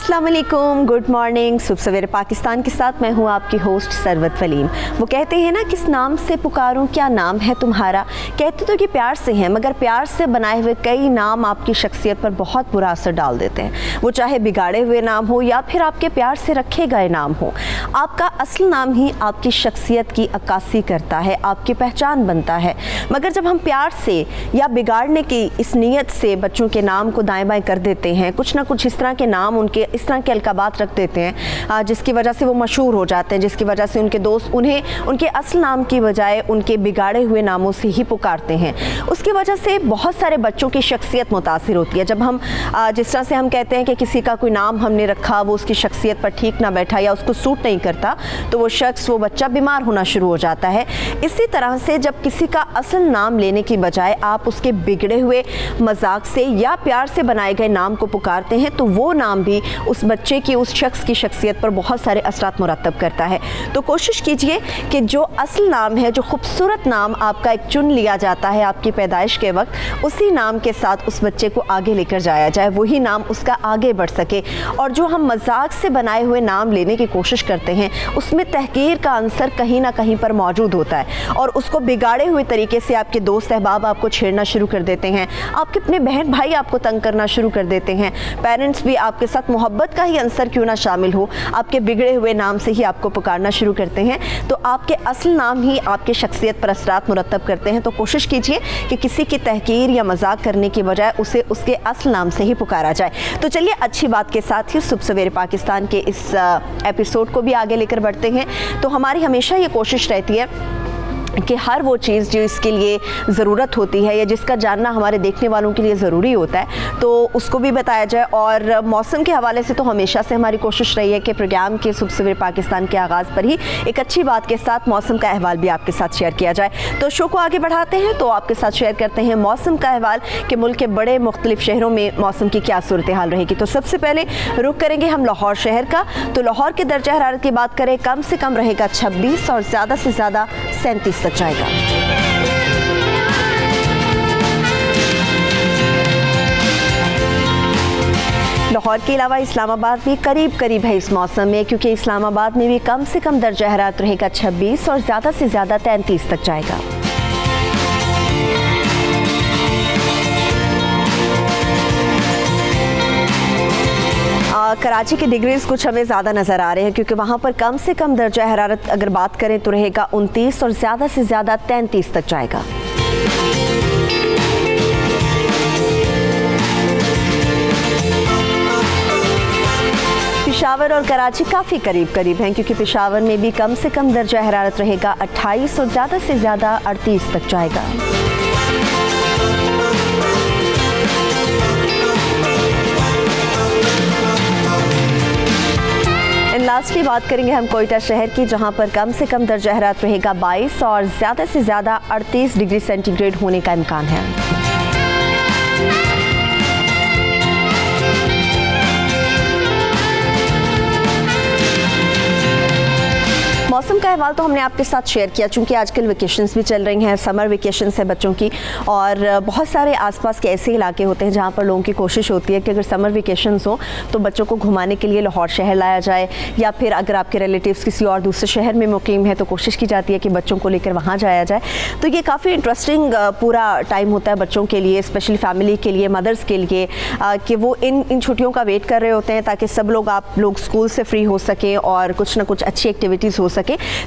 अस्सलाम वालेकुम, good morning. सुबह सवेरे पाकिस्तान के साथ मैं हूँ आपकी होस्ट सरवत वलीम। वो कहते हैं ना, किस नाम से पुकारूं, क्या नाम है तुम्हारा। कहते तो कि प्यार से हैं, मगर प्यार से बनाए हुए कई नाम आपकी शख्सियत पर बहुत बुरा असर डाल देते हैं। वो चाहे बिगाड़े हुए नाम हो या फिर आपके प्यार से रखे गए नाम हो। आपका असल नाम ही आपकी शख्सियत की अक्कासी करता है, आपकी पहचान बनता है। मगर जब हम प्यार से या बिगाड़ने की इस नीयत से बच्चों के नाम को दाएं बाएं कर देते हैं, कुछ ना कुछ इस तरह के नाम उनके इस तरह के अलकाबात रख देते हैं जिसकी वजह से वो मशहूर हो जाते हैं, जिसकी वजह से उनके दोस्त उन्हें उनके असल नाम की बजाय उनके बिगाड़े हुए नामों से ही पुकारते हैं। उसकी वजह से बहुत सारे बच्चों की शख्सियत मुतासिर होती है। जब हम जिस तरह से हम कहते हैं कि किसी का कोई नाम हमने रखा, वो उसकी शख्सियत पर ठीक ना बैठा या उसको सूट नहीं करता, तो वो शख्स, वो बच्चा बीमार होना शुरू हो जाता है। इसी तरह से जब किसी का असल नाम लेने की बजाय आप उसके बिगड़े हुए, मजाक से या प्यार से बनाए गए नाम को पुकारते हैं, तो वो नाम भी उस बच्चे की, उस शख्स की शख्सियत पर बहुत सारे असरात मुरतब करता है। तो कोशिश कीजिए कि जो असल नाम है, जो खूबसूरत नाम आपका एक चुन लिया जाता है आपकी पैदाइश के वक्त, उसी नाम के साथ उस बच्चे को आगे लेकर जाया जाए, वही नाम उसका आगे बढ़ सके। और जो हम मजाक से बनाए हुए नाम लेने की कोशिश करते हैं, उसमें तहकीर का अंसर कहीं ना कहीं पर मौजूद होता है और उसको बिगाड़े हुए तरीके से आपके दोस्त अहबाब आपको छेड़ना शुरू कर देते हैं, आपके अपने बहन भाई आपको तंग करना शुरू कर देते हैं, पेरेंट्स भी आपके साथ मोहब्बत का ही अंसर क्यों ना शामिल हो, आपके बिगड़े हुए नाम से ही आपको पुकारना शुरू करते हैं। तो आपके असल नाम ही आपकी शख्सियत पर असरात मुरतब करते हैं। तो कोशिश कीजिए कि किसी की तहकीर या मजाक करने की बजाय उसे उसके असल नाम से ही पुकारा जाए। तो चलिए, अच्छी बात के साथ ही सुबह सवेरे पाकिस्तान के इस एपिसोड को भी आगे लेकर बढ़ते हैं। तो हमारी हमेशा ये कोशिश रहती है कि हर वो चीज़ जो इसके लिए ज़रूरत होती है या जिसका जानना हमारे देखने वालों के लिए ज़रूरी होता है, तो उसको भी बताया जाए। और मौसम के हवाले से तो हमेशा से हमारी कोशिश रही है कि प्रोग्राम के सुबह सवेरे पाकिस्तान के आगाज़ पर ही एक अच्छी बात के साथ मौसम का अहवाल भी आपके साथ शेयर किया जाए। तो शो को आगे बढ़ाते हैं, तो आपके साथ शेयर करते हैं मौसम का अहवाल कि मुल्क के बड़े मुख्तलिफ शहरों में मौसम की क्या सूरत हाल रहेगी। तो सबसे पहले रुख करेंगे हम लाहौर शहर का। तो लाहौर के दर्जा हरारत की बात करें, कम से कम रहेगा 26 और ज़्यादा से ज़्यादा 37 तक जाएगा। लाहौर के अलावा इस्लामाबाद भी करीब करीब है इस मौसम में, क्योंकि इस्लामाबाद में भी कम से कम दर्जा हरारत रहेगा 26 और ज़्यादा से ज़्यादा 33 तक जाएगा। कराची के डिग्रीज कुछ हमें ज़्यादा नज़र आ रहे हैं, क्योंकि वहाँ पर कम से कम दर्जा हरारत अगर बात करें तो रहेगा 29 और ज़्यादा से ज़्यादा 33 तक जाएगा। पेशावर और कराची काफ़ी करीब करीब हैं, क्योंकि पेशावर में भी कम से कम दर्जा हरारत रहेगा 28 और ज़्यादा से ज़्यादा 38 तक जाएगा। लास्टली बात करेंगे हम कोयटा शहर की, जहां पर कम से कम दर्जा हरारत रहेगा 22 और ज़्यादा से ज़्यादा 38 डिग्री सेंटीग्रेड होने का इम्कान है। मौसम का अहवाल तो हमने आपके साथ शेयर किया, चूँकि आजकल वेकेशंस भी चल रही हैं, समर वेकेशंस है बच्चों की, और बहुत सारे आसपास के ऐसे इलाके होते हैं जहाँ पर लोगों की कोशिश होती है कि अगर समर वेकेशंस हो तो बच्चों को घुमाने के लिए लाहौर शहर लाया जाए, या फिर अगर आपके रिलेटिव्स किसी और दूसरे शहर में मुकीम है तो कोशिश की जाती है कि बच्चों को लेकर वहाँ जाया जाए। तो ये काफ़ी इंटरेस्टिंग पूरा टाइम होता है बच्चों के लिए, स्पेशली फैमिली के लिए, मदर्स के लिए, कि वो इन छुट्टियों का वेट कर रहे होते हैं ताकि सब लोग आप लोग स्कूल से फ्री हो सकें और कुछ ना कुछ अच्छी एक्टिविटीज़ हो सके।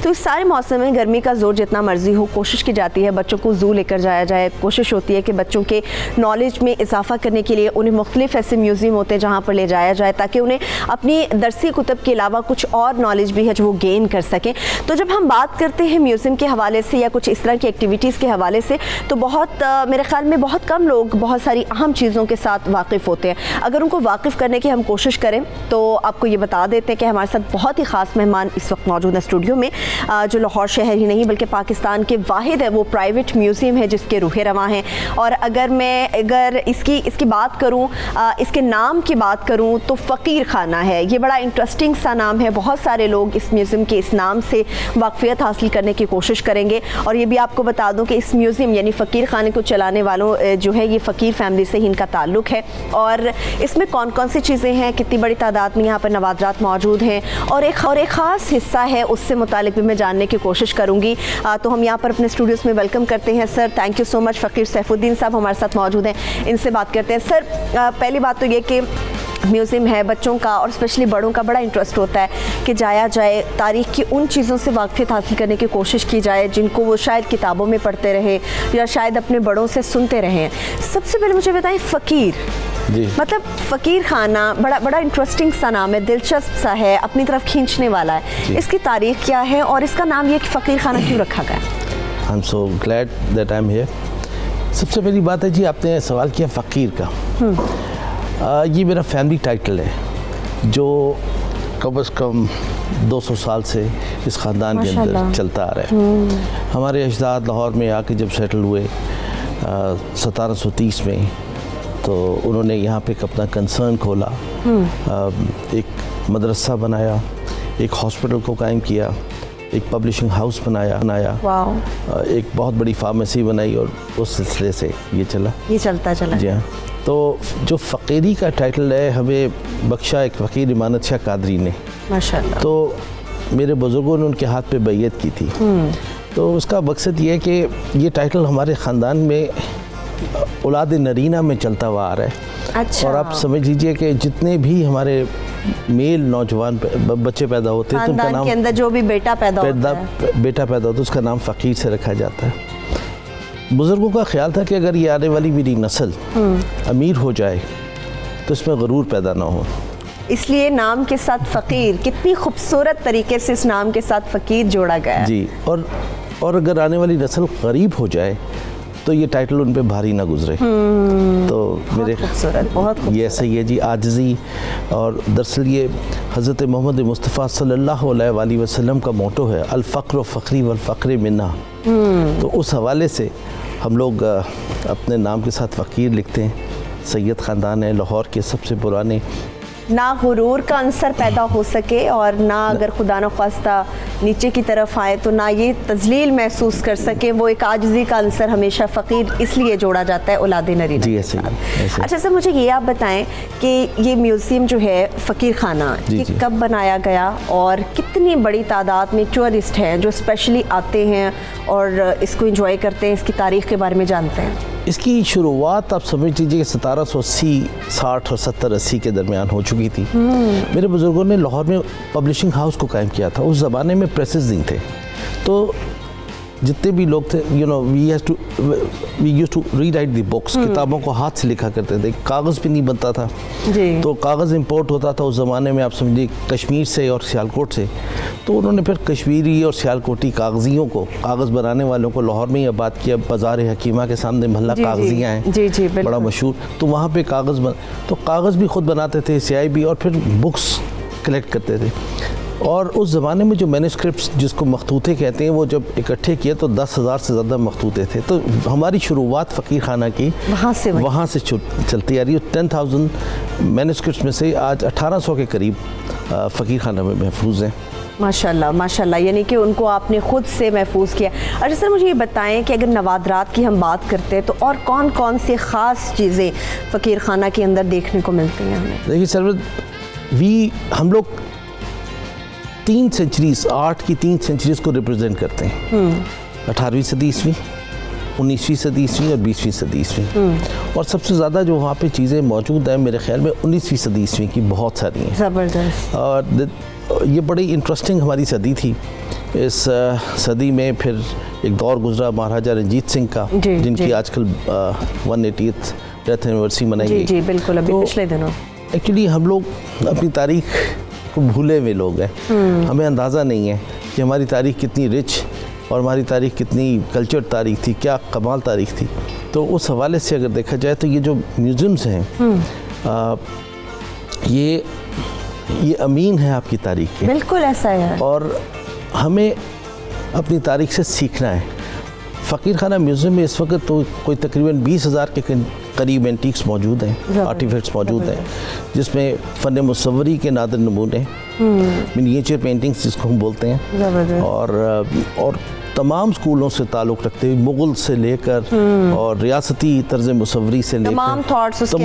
तो इस सारे मौसम में गर्मी का जोर जितना मर्जी हो, कोशिश की जाती है बच्चों को ज़ू लेकर जाया जाए। कोशिश होती है कि बच्चों के नॉलेज में इजाफा करने के लिए उन्हें मुख्तलिफ ऐसे म्यूज़ियम होते हैं जहाँ पर ले जाया जाए, ताकि उन्हें अपनी दरसी कुतब के अलावा कुछ और नॉलेज भी है जो वो गेन कर सकें। तो जब हम बात करते हैं म्यूज़ियम के हवाले से या कुछ इस तरह की एक्टिविटीज़ के हवाले से, तो मेरे ख्याल में बहुत कम लोग बहुत सारी अहम चीज़ों के साथ वाकिफ़ होते हैं। अगर उनको वाकिफ़ करने की हम कोशिश करें तो आपको ये बता देते हैं कि हमारे साथ बहुत ही ख़ास मेहमान इस वक्त मौजूद है स्टूडियो म्यूज़ियम में जो लाहौर शहर ही नहीं बल्कि पाकिस्तान के वाहिद है वो प्राइवेट म्यूज़ियम है जिसके रूहे रवां हैं। और अगर इसकी बात करूँ, इसके नाम की बात करूँ तो फ़कीर खाना है। ये बड़ा इंटरेस्टिंग सा नाम है। बहुत सारे लोग इस म्यूज़ियम के इस नाम से वाकफियत हासिल करने की कोशिश करेंगे। और ये भी आपको बता दूँ कि इस म्यूज़ियम यानी फ़कीर खाने को चलाने वालों जो है ये फ़कीर फैमिली से ही इनका ताल्लुक़ है। और इसमें कौन कौन सी चीज़ें हैं, कितनी बड़ी तादाद में यहाँ पर नवाज़ात मौजूद हैं और एक ख़ास हिस्सा है, उससे मुतालिक भी मैं जानने की कोशिश करूँगी। तो हम यहाँ पर अपने स्टूडियोज़ में वेलकम करते हैं sir. Thank you so much. फ़कीर सैफुद्दीन साहब हमारे साथ मौजूद हैं, इनसे बात करते हैं। सर पहली बात तो ये कि म्यूज़ियम है, बच्चों का और स्पेशली बड़ों का बड़ा इंटरेस्ट होता है कि जाया जाए, तारीख़ की उन चीज़ों से वाक़फ़ियत हासिल करने की कोशिश की जाए जिनको वो शायद किताबों में पढ़ते रहे या शायद अपने बड़ों से सुनते रहें। सबसे पहले मुझे बताएं फ़कीर जी, मतलब फ़कीर खाना बड़ा इंटरेस्टिंग सा नाम है, दिलचस्प सा है, अपनी तरफ खींचने वाला है। इसकी तारीख़ क्या है और इसका नाम ये कि फ़कीर खाना क्यों रखा गया? I am so glad that I am here. सबसे पहली बात है जी, आपने सवाल किया फ़कीर का। ये मेरा फैमिली टाइटल है जो कम से कम 200 साल से इस ख़ानदान के अंदर चलता आ रहा है। हमारे अजदाद लाहौर में आके जब सेटल हुए 1730 में, तो उन्होंने यहाँ पे अपना कंसर्न खोला, एक मदरसा बनाया, एक हॉस्पिटल को कायम किया, एक पब्लिशिंग हाउस बनाया, एक बहुत बड़ी फार्मेसी बनाई और उस सिलसिले से ये चलता चला। जी हाँ। तो जो फ़कीरी का टाइटल है हमें बख्शा एक फ़कीर इमानत शाह कादरी ने, माशाअल्लाह। तो मेरे बुज़ुर्गों ने उनके हाथ पे बैयत की थी। तो उसका मकसद ये है कि ये टाइटल हमारे ख़ानदान में औलाद नरीना में चलता हुआ आ रहा है। अच्छा। और आप समझ लीजिए कि जितने भी हमारे मेल नौजवान बच्चे पैदा होते हैं तो उनका नाम, के अंदर जो भी बेटा पैदा होता है उसका नाम फ़कीर से रखा जाता है। बुज़ुर्गों का ख्याल था कि अगर ये आने वाली मेरी नस्ल अमीर हो जाए तो इसमें गरूर पैदा ना हो, इसलिए नाम के साथ फ़कीर, कितनी खूबसूरत तरीके से इस नाम के साथ फ़कीर जोड़ा गया जी। और अगर आने वाली नस्ल गरीब हो जाए तो ये टाइटल उन पे भारी ना गुजरे। तो मेरे बहुत ये ऐसे ही है जी, आजिज़ी। और दरअसल ये हज़रत मोहम्मद मुस्तफ़ा सल्लल्लाहु अलैहि वसल्लम का मोटो है, अल फ़क्र फ़ख़री वल फ़क्र मिन्ना। तो उस हवाले से हम लोग अपने नाम के साथ फ़कीर लिखते हैं। सैयद ख़ानदान है लाहौर के सबसे पुराने। ना गुरूर का अंसर पैदा हो सके और ना अगर खुदा न ख्वास्ता नीचे की तरफ आए तो ना ये तजलील महसूस कर सके, वो एक आजिज़ी का अंसर हमेशा फ़कीर इसलिए जोड़ा जाता है औलाद नरीना। जी ऐसे। अच्छा सर, मुझे ये आप बताएं कि ये म्यूज़ियम जो है फ़कीर खाना ये कब बनाया गया और कितनी बड़ी तादाद में टूरिस्ट हैं जो स्पेशली आते हैं और इसको एंजॉय करते हैं, इसकी तारीख़ के बारे में जानते हैं? इसकी शुरुआत आप समझ लीजिए कि 1780, 60 और 70-80 के दरमियान हो चुकी थी। मेरे बुज़ुर्गों ने लाहौर में पब्लिशिंग हाउस को कायम किया था। उस ज़माने में प्रेसेस नहीं थे, तो जितने भी लोग थे we used to rewrite the books, किताबों को हाथ से लिखा करते थे। कागज़ भी नहीं बनता था जी। तो कागज़ इंपोर्ट होता था उस ज़माने में, आप समझिए कश्मीर से और सियालकोट से। तो उन्होंने फिर कश्मीरी और सियालकोटी कागज़ियों को, कागज़ बनाने वालों को लाहौर में ही आबाद किया। बाज़ार हकीमा के सामने महल्ला कागज़ियाँ हैं, बड़ा मशहूर। तो वहाँ पे तो कागज़ भी ख़ुद बनाते थे, स्याही भी, और फिर बुक्स कलेक्ट करते थे। और उस ज़माने में जो मैन्युस्क्रिप्ट्स जिसको मखतूते कहते हैं, वो जब इकट्ठे किए तो 10,000 से ज़्यादा मखतूते थे। तो हमारी शुरुआत फ़कीर खाना की वहाँ से चलती आ रही है। 10,000 मैन्युस्क्रिप्ट्स में से आज 1800 के करीब फ़कीर खाना में महफूज हैं। माशाल्लाह माशाल्लाह, यानी कि उनको आपने ख़ुद से महफूज किया। अच्छा सर, मुझे ये बताएं कि अगर नवादरात की हम बात करते हैं तो और कौन कौन सी ख़ास चीज़ें फ़कीर खाना के अंदर देखने को मिलती हैं हमें? देखिए सर, हम लोग 3 सेंचुरीज़, आर्ट की 3 सेंचुरीज़ को रिप्रेजेंट करते हैं। 18वीं सदी ईस्वी, 19वीं सदी ईस्वी और 20वीं सदी ईस्वी। और सबसे ज़्यादा जो वहाँ पे चीज़ें मौजूद हैं मेरे ख्याल में 19वीं सदी ईस्वी की बहुत सारी हैं। ज़बरदस्त। और ये बड़ी इंटरेस्टिंग हमारी सदी थी। इस सदी में फिर एक दौर गुजरा महाराजा रंजीत सिंह का, जिनकी आजकल 180th डेथ एनिवर्सरी मनाई गई। जी बिल्कुल, अभी पिछले दिनों। एक्चुअली हम लोग अपनी तारीख़ को भूले हुए लोग हैं। हमें अंदाज़ा नहीं है कि हमारी तारीख़ कितनी रिच और हमारी तारीख़ कितनी कल्चर तारीख़ थी, क्या कमाल तारीख़ थी। तो उस हवाले से अगर देखा जाए तो ये जो म्यूज़ियम्स हैं ये अमीन है आपकी तारीख़ के। बिल्कुल ऐसा है। और हमें अपनी तारीख से सीखना है। फ़कीर खाना म्यूज़ियम में इस वक्त तो कोई तकरीबन 20,000 के करीब एंटीक्स मौजूद हैं, आर्टिफैक्ट्स मौजूद हैं, जिसमें फ़न मुसव्वरी के नादिर नमूने, मिनिएचर पेंटिंग्स जिसको हम बोलते हैं, और तमाम स्कूलों से ताल्लुक़ रखते हुए मुग़ल से लेकर और रियासती तर्ज मुसव्वरी से लेकर तमाम थॉट्स उसके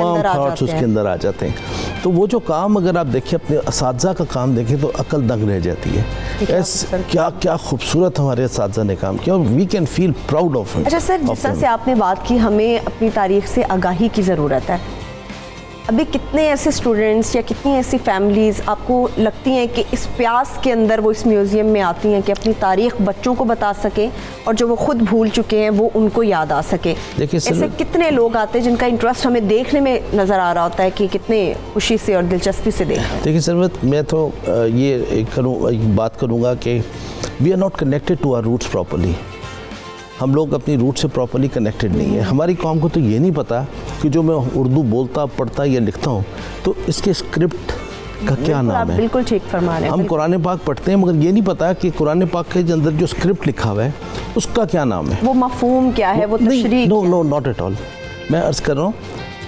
अंदर आ जाते हैं। तो वो जो काम अगर आप देखें, अपने असातिज़ा का काम देखें तो अकल दंग रह जाती है। क्या क्या खूबसूरत हमारे असातिज़ा ने काम किया और we can feel proud of it. अच्छा सर, जिस तरह से आपने बात की हमें अपनी तारीख से आगाही की ज़रूरत है, अभी कितने ऐसे स्टूडेंट्स या कितनी ऐसी फैमिलीज़ आपको लगती हैं कि इस प्यास के अंदर वो इस म्यूज़ियम में आती हैं कि अपनी तारीख बच्चों को बता सकें और जो वो खुद भूल चुके हैं वो उनको याद आ सके? देखिए ऐसे कितने लोग आते हैं जिनका इंटरेस्ट हमें देखने में नज़र आ रहा होता है कि कितने खुशी से और दिलचस्पी से देख रहे हैं। देखिए सरवत, मैं तो ये बात करूँगा कि we are not connected to our roots properly. हम लोग अपनी रूट से प्रॉपर्ली कनेक्टेड नहीं है। हमारी कौम को तो ये नहीं पता कि जो मैं उर्दू बोलता, पढ़ता या लिखता हूँ तो इसके स्क्रिप्ट का क्या नाम है। बिल्कुल ठीक फरमा रहे हैं। हम कुरान पाक पढ़ते हैं मगर ये नहीं पता कि कुरान पाक के अंदर जो स्क्रिप्ट लिखा हुआ है उसका क्या नाम है, वो मफ़हूम क्या है, वो तशरीह। No not at all. मैं अर्ज़ कर रहा हूँ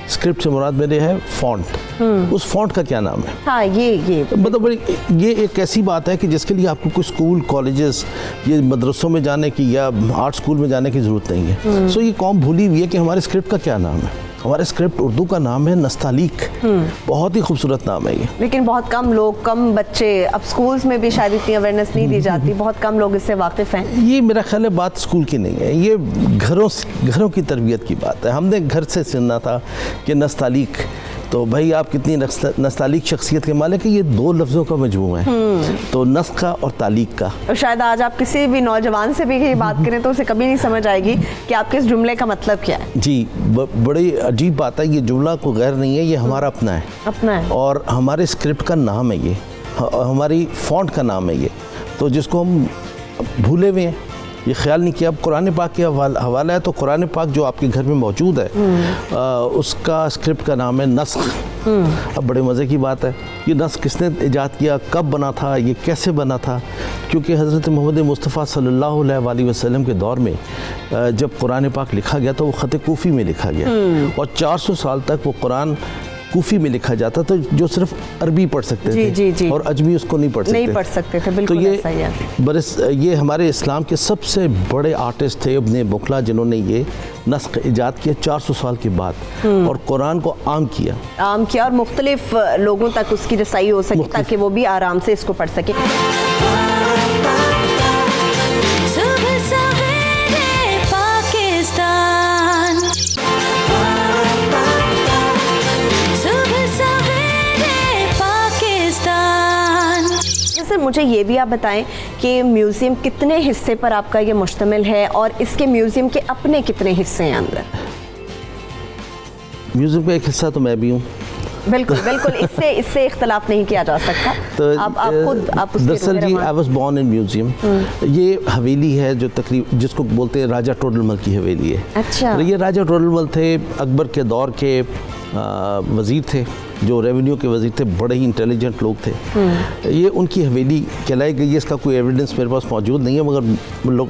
स्क्रिप्ट से मुराद मेरे है फ़ॉन्ट। उस फ़ॉन्ट का क्या नाम है? हाँ, ये मतलब ये एक ऐसी बात है कि जिसके लिए आपको कोई स्कूल, कॉलेजेस, ये मदरसों में जाने की या आर्ट स्कूल में जाने की ज़रूरत नहीं है। सो ये कौम भूली हुई है कि हमारे स्क्रिप्ट का क्या नाम है। हमारे स्क्रिप्ट उर्दू का नाम है नस्तालीक। बहुत ही खूबसूरत नाम है ये, लेकिन बहुत कम लोग, कम बच्चे, अब स्कूल्स में भी शायद इतनी अवेयरनेस नहीं दी जाती, बहुत कम लोग इससे वाकिफ़ हैं। ये मेरा ख्याल है बात स्कूल की नहीं है, ये घरों की तरबियत की बात है। हमने घर से सुनना था कि नस्तालीक, तो भाई आप कितनी नस्तालीक शख्सियत के मालिक है। ये दो लफ्ज़ों का मजमूआ है, तो नस्ख का और तालीक का। और शायद आज आप किसी भी नौजवान से भी ये बात करें तो उसे कभी नहीं समझ आएगी कि आपके इस जुमले का मतलब क्या है। जी, बड़ी अजीब बात है। ये जुमला को गैर नहीं है, ये हमारा अपना है और हमारे स्क्रिप्ट का नाम है ये, हमारी फ़ॉन्ट का नाम है ये, तो जिसको हम भूले हुए हैं, ये ख्याल नहीं किया। अब कुरान पाक के हवाला है तो कुरान पाक जो आपके घर में मौजूद है उसका स्क्रिप्ट का नाम है नस्ख। अब बड़े मज़े की बात है, ये नस्ख किसने ईजाद किया, कब बना था, ये कैसे बना था? क्योंकि हज़रत मोहम्मद मुस्तफ़ा सल्लल्लाहु अलैहि वसल्लम के दौर में जब कुरान पाक लिखा गया तो वो ख़त कूफ़ी में लिखा गया और 400 साल तक वो कुरान कूफ़ी में लिखा जाता था, जो सिर्फ अरबी पढ़ सकते थे और अजमी उसको नहीं पढ़ सकते थे। बिल्कुल तो ये हमारे इस्लाम के सबसे बड़े आर्टिस्ट थे इब्न बुखला, जिन्होंने ये नस्ख ईजाद किया 400 साल के बाद और कुरान को आम किया और मुख्तलिफ लोगों तक उसकी रसाई हो सके ताकि वो भी आराम से इसको पढ़ सके। मुझे ये भी आप बताएं कि म्यूज़ियम कितने हिस्से पर आपका ये मुश्तमिल है और इसके म्यूज़ियम के अपने कितने हिस्से हैं अंदर? म्यूज़ियम का एक हिस्सा तो मैं भी हूँ। बिल्कुल इससे इख्तलाफ नहीं किया जा सकता। तो आप खुद दरअसल जी, I was born in museum. ये हवेली है जो जिसको बोलते हैं राजा टोडरमल की हवेली है। अच्छा। ये राजा टोडरमल थे, अकबर के दौर के वज़ीर थे, जो रेवेन्यू के वज़ीर थे, बड़े ही इंटेलिजेंट लोग थे। ये उनकी हवेली कहलाई गई है, इसका कोई एविडेंस मेरे पास मौजूद नहीं है, मगर लोग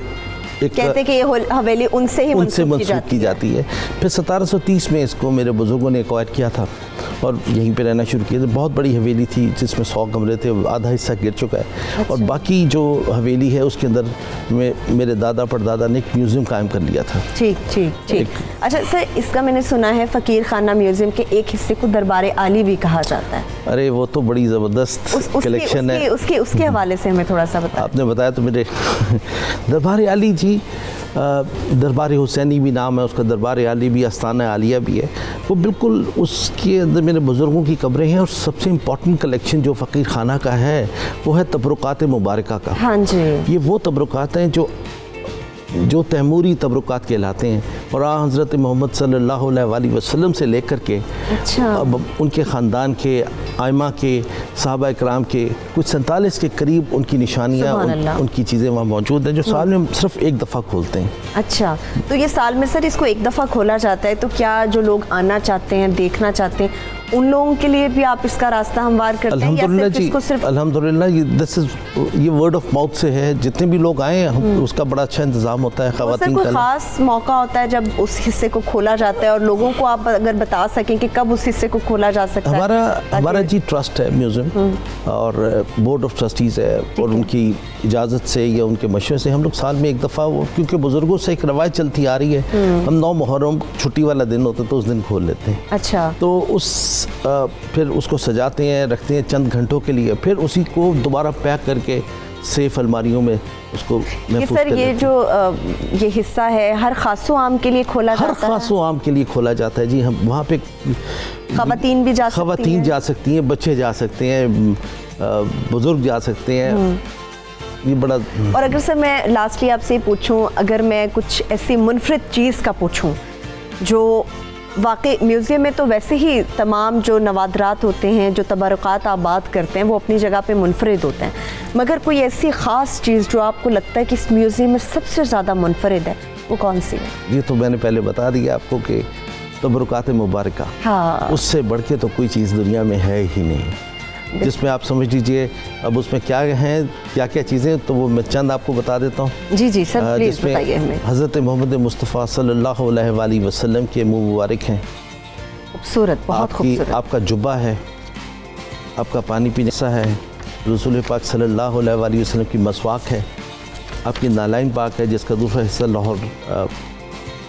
कहते हैं कि ये हवेली उनसे मंसूब की जाती है। फिर 1730 में इसको मेरे बुज़ुर्गों ने एक्वायर किया था और यहीं पे रहना शुरू किया। तो बहुत बड़ी हवेली थी जिसमें 100 कमरे थे, आधा हिस्सा गिर चुका है। अच्छा। और बाकी जो हवेली है उसके अंदर मेरे दादा परदादा ने एक म्यूज़ियम कायम कर लिया था। ठीक। अच्छा सर, इसका मैंने सुना है फ़कीर खाना म्यूज़ियम के एक हिस्से को दरबार आली भी कहा जाता है। अरे वो तो बड़ी ज़बरदस्त कलेक्शन है। उसके हवाले से हमें थोड़ा सा बताएं। आपने बताया तो मेरे दरबार आली जी, दरबार हुसैनी भी नाम है उसका, दरबार आली भी, आस्ताना आलिया भी है। वो बिल्कुल उसके अंदर मेरे बुज़ुर्गों की कब्रें हैं और सबसे इम्पॉर्टेंट कलेक्शन जो फ़कीर खाना का है वो है तबरुकात मुबारका का। हाँ जी। ये वो तबरुकात हैं जो तैमूरी तबरुकात कहलाते हैं और हज़रत मोहम्मद सल्लल्लाहु अलैहि वसल्लम से लेकर के अब उनके ख़ानदान के, आइमा के, सहाबा इकराम के कुछ 47 के करीब उनकी निशानियाँ, उनकी चीज़ें वहाँ मौजूद हैं, जो साल में सिर्फ एक दफ़ा खोलते हैं। अच्छा, तो ये साल में सर इसको एक दफ़ा खोला जाता है, तो क्या जो लोग आना चाहते हैं, देखना चाहते हैं, उन लोगों के लिए भी आप इसका रास्ता हमवार करते हैं या अल्हम्दुलिल्लाह सिर्फ जी, इसको सिर्फ अल्हम्दुलिल्लाह ये वर्ड ऑफ माउथ से है। जितने भी लोग आए उसका बड़ा अच्छा इंतजाम होता है सर ख़वातीन कोई का। खास मौका होता है जब उस हिस्से को खोला जाता है और लोगों को आप अगर बता सकें कि कब उस हिस्से को खोला जा सकता है? हमारा जी ट्रस्ट है म्यूज़ियम और बोर्ड ऑफ ट्रस्टीज़ है और उनकी इजाज़त से या उनके मशवरे से हम लोग साल में एक दफ़ा, क्योंकि बुज़ुर्गों से एक रवायत चलती आ रही है, हम 9 मुहर्रम छुट्टी वाला दिन होता है तो उस दिन खोल लेते हैं। अच्छा, तो फिर उसको सजाते हैं, रखते हैं चंद घंटों के लिए, फिर उसी को दोबारा पैक करके सेफ अलमारियों में उसको महफूज सर कर ये लेते हैं। जो ये हिस्सा है हर खासो आम के लिए खोला हर जाता है? खासो आम के लिए खोला जाता है जी। हम वहाँ पे खवातीन भी जा सकती खवातीन हैं? जा सकती हैं, बच्चे जा सकते हैं, बुजुर्ग जा सकते हैं। ये बड़ा और अगर सर मैं लास्टली आपसे पूछूं, अगर मैं कुछ ऐसी मुनफरिद चीज़ का पूछूं जो वाकई म्यूज़ियम में तो वैसे ही तमाम जो नवादरात होते हैं, जो तबरुकात आबाद करते हैं, वो अपनी जगह पे मुनफरिद होते हैं, मगर कोई ऐसी ख़ास चीज़ जो आपको लगता है कि इस म्यूज़ियम में सबसे ज़्यादा मुनफरिद है, वो कौन सी है? ये तो मैंने पहले बता दिया आपको कि तबरुकात मुबारका, हाँ, उससे बढ़ के तो कोई चीज़ दुनिया में है ही नहीं, जिसमें आप समझ लीजिए। अब उसमें क्या हैं, क्या क्या चीज़ें, तो वो मैं चंद आपको बता देता हूँ। जी जी सर, प्लीज़ बताइए हमें। हज़रत मोहम्मद मुस्तफ़ा सल्लल्लाहु अलैहि वसल्लम के मुँह मुबारक हैं, खूबसूरत, बहुत खूबसूरत। आपका जुब्बा है, आपका पानी पीने सा है, रसूल पाक सल्लल्लाहु अलैहि वसल्लम की मसवाक है, आपकी नालाइन पाक है जिसका दूसरा हिस्सा लाहौर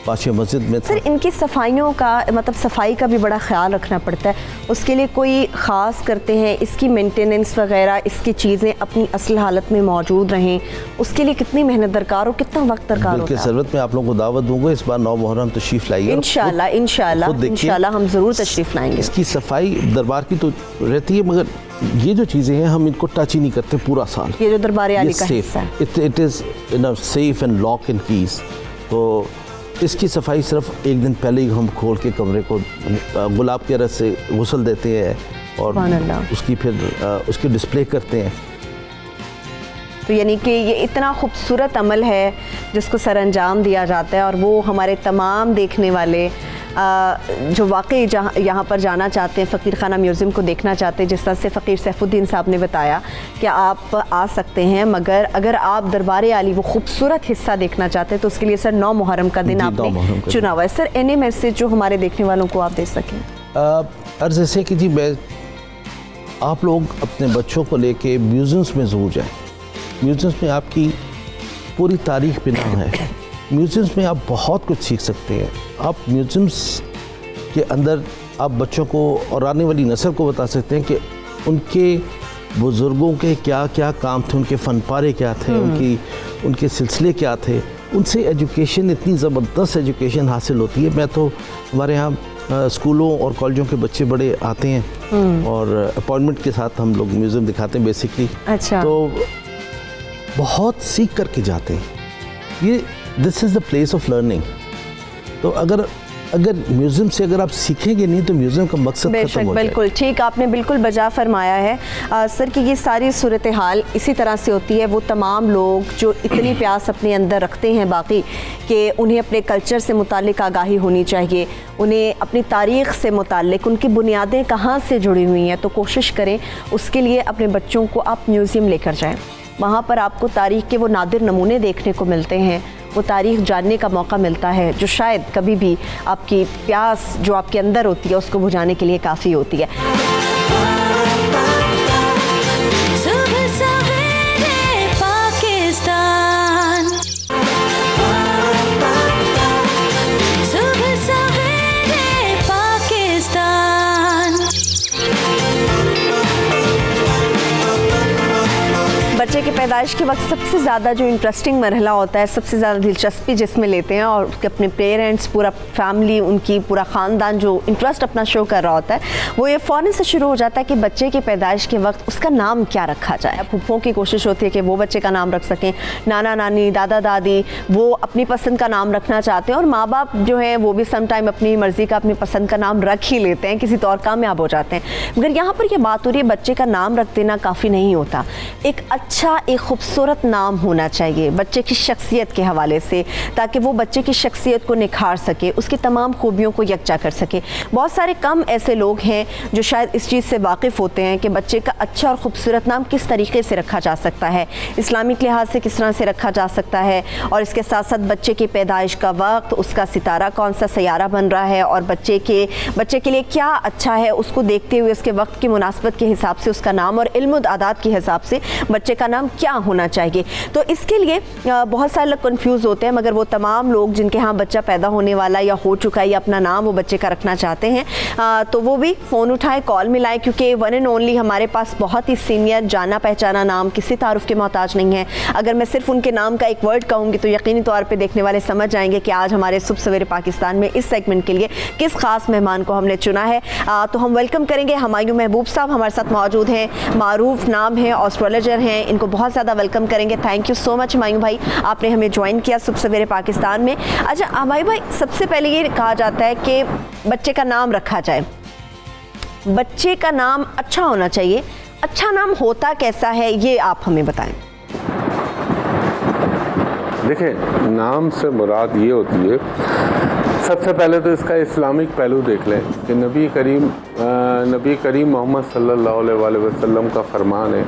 पाशिया मस्जिद में था। सर इनकी सफाइयों का मतलब सफाई का भी बड़ा ख्याल रखना पड़ता है, उसके लिए कोई ख़ास करते हैं इसकी मेंटेनेंस वगैरह, इसकी चीज़ें अपनी असल हालत में मौजूद रहें, उसके लिए कितनी मेहनत दरकार हो, कितना वक्त दरकार होता बल्कि है? ज़रूरत में आप लोगों को दावत दूंगा, इस बार 9 मुहर्रम तशरीफ़ लाइए। इंशाल्लाह हम ज़रूर तशरीफ़ लाएंगे। इसकी सफाई दरबार की तो रहती है, मगर ये जो चीज़ें हैं हम इनको टच ही नहीं करते पूरा साल। ये जो दरबार आली का हिस्सा है, it is in safe and lock and keys, तो इसकी सफाई सिर्फ एक दिन पहले ही हम खोल के कमरे को गुलाब के रस से गुसल देते हैं और उसकी फिर उसकी डिस्प्ले करते हैं। तो यानी कि ये इतना खूबसूरत अमल है जिसको सर अंजाम दिया जाता है और वो हमारे तमाम देखने वाले जो वाकई जहाँ यहाँ पर जाना चाहते हैं, फ़कीर खाना म्यूज़ियम को देखना चाहते हैं, जिस तरह से फ़कीर सैफुद्दीन साहब ने बताया कि आप आ सकते हैं, मगर अगर आप दरबार आली वो खूबसूरत हिस्सा देखना चाहते हैं तो उसके लिए सर 9 मुहर्रम का दिन आपने चुना हुआ है। सर एनी मैसेज जो हमारे देखने वालों को आप दे सकें? अर्ज़ ऐसे कि जी मैं आप लोग अपने बच्चों को लेके म्यूज़ियम्स में ज़रूर जाएँ। म्यूज़ियम्स में आपकी पूरी तारीख़ बिना है, म्यूज़ियम्स में आप बहुत कुछ सीख सकते हैं। आप म्यूज़ियम्स के अंदर आप बच्चों को और आने वाली नस्ल को बता सकते हैं कि उनके बुज़ुर्गों के क्या क्या काम थे, उनके फ़न पारे क्या थे, उनके सिलसिले क्या थे। उनसे एजुकेशन, इतनी ज़बरदस्त एजुकेशन हासिल होती है। मैं तो हमारे यहाँ स्कूलों और कॉलेजों के बच्चे बड़े आते हैं और अपॉइंटमेंट के साथ हम लोग म्यूज़ियम दिखाते हैं बेसिकली। अच्छा, तो बहुत सीख करके जाते हैं। ये this is the place of learning. तो अगर म्यूज़ियम से अगर आप सीखेंगे नहीं तो म्यूज़ियम का मकसद खत्म हो जाएगा। बिल्कुल ठीक, आपने बिल्कुल बजा फरमाया है सर कि ये सारी सूरत हाल इसी तरह से होती है। वो तमाम लोग जो इतनी प्यास अपने अंदर रखते हैं बाकी कि उन्हें अपने कल्चर से मुतालिक आगाही होनी चाहिए, उन्हें अपनी तारीख़ से मुतालिक उनकी बुनियादें कहाँ से जुड़ी हुई हैं, तो कोशिश करें उसके लिए अपने बच्चों को आप म्यूज़ियम लेकर जाएँ। वहाँ पर आपको तारीख़ के वो नादिर नमूने देखने को मिलते हैं, वो तारीख़ जानने का मौका मिलता है जो शायद कभी भी आपकी प्यास जो आपके अंदर होती है उसको बुझाने के लिए काफ़ी होती है। बच्चे के पैदाइश के वक्त सबसे ज़्यादा जो इंटरेस्टिंग मरहला होता है, सबसे ज़्यादा दिलचस्पी जिसमें लेते हैं और उसके अपने पेरेंट्स, पूरा फैमिली, उनकी पूरा ख़ानदान जो इंटरेस्ट अपना शो कर रहा होता है, वो ये फ़ौरन से शुरू हो जाता है कि बच्चे के पैदाइश के वक्त उसका नाम क्या रखा जाए। फूफों की कोशिश होती है कि वो बच्चे का नाम रख सकें, नाना नानी, दादा दादी वो अपनी पसंद का नाम रखना चाहते हैं और माँ बाप जो है वो भी सम टाइम अपनी मर्ज़ी का, अपनी पसंद का नाम रख ही लेते हैं, किसी तौर कामयाब हो जाते हैं। मगर यहाँ पर यह बात हो रही है बच्चे का नाम रख देना काफ़ी नहीं होता। एक अच्छा, एक खूबसूरत नाम होना चाहिए बच्चे की शख्सियत के हवाले से, ताकि वो बच्चे की शख्सियत को निखार सके, उसकी तमाम खूबियों को यकजा कर सके। बहुत सारे कम ऐसे लोग हैं जो शायद इस चीज़ से वाकिफ़ होते हैं कि बच्चे का अच्छा और ख़ूबसूरत नाम किस तरीके से रखा जा सकता है, इस्लामिक लिहाज से किस तरह से रखा जा सकता है, और इसके साथ साथ बच्चे की पैदाइश का वक्त, उसका सितारा कौन सा सयारा बन रहा है, और बच्चे के लिए क्या अच्छा है, उसको देखते हुए उसके वक्त की मुनासबत के हिसाब से उसका नाम, और इल्म आदात के हिसाब से बच्चे का नाम क्या होना चाहिए। तो इसके लिए बहुत सारे लोग कंफ्यूज होते हैं, मगर वो तमाम लोग जिनके यहाँ बच्चा पैदा होने वाला या हो चुका है या अपना नाम वो बच्चे का रखना चाहते हैं, तो वो भी फ़ोन उठाएं, कॉल मिलाएं, क्योंकि वन एंड ओनली हमारे पास बहुत ही सीनियर जाना पहचाना नाम किसी तारुफ के मोहताज नहीं है। अगर मैं सिर्फ उनके नाम का एक वर्ड कहूँगी तो यकीनी तौर पर देखने वाले समझ जाएंगे कि आज हमारे सुबह सवेरे पाकिस्तान में इस सेगमेंट के लिए किस खास मेहमान को हमने चुना है। तो हम वेलकम करेंगे हुमायूं महबूब साहब हमारे साथ मौजूद हैं, मारूफ नाम है, एस्ट्रोलॉजर हैं, इनको बहुत ज़्यादा वेलकम करेंगे। Thank you so much Humayun भाई, आपने हमें ज्वाइन किया सुबह सवेरे पाकिस्तान में। अच्छा हुमायूं भाई, सबसे पहले ये कहा जाता है कि बच्चे का नाम रखा जाए, बच्चे का नाम अच्छा होना चाहिए, अच्छा नाम होता कैसा है ये आप हमें बताएं। देखिए, नाम से मुराद ये होती है, सबसे पहले तो इसका इस्लामिक पहलू देख लें कि नबी करीम मोहम्मद सल्लल्लाहु अलैहि वसल्लम का फरमान है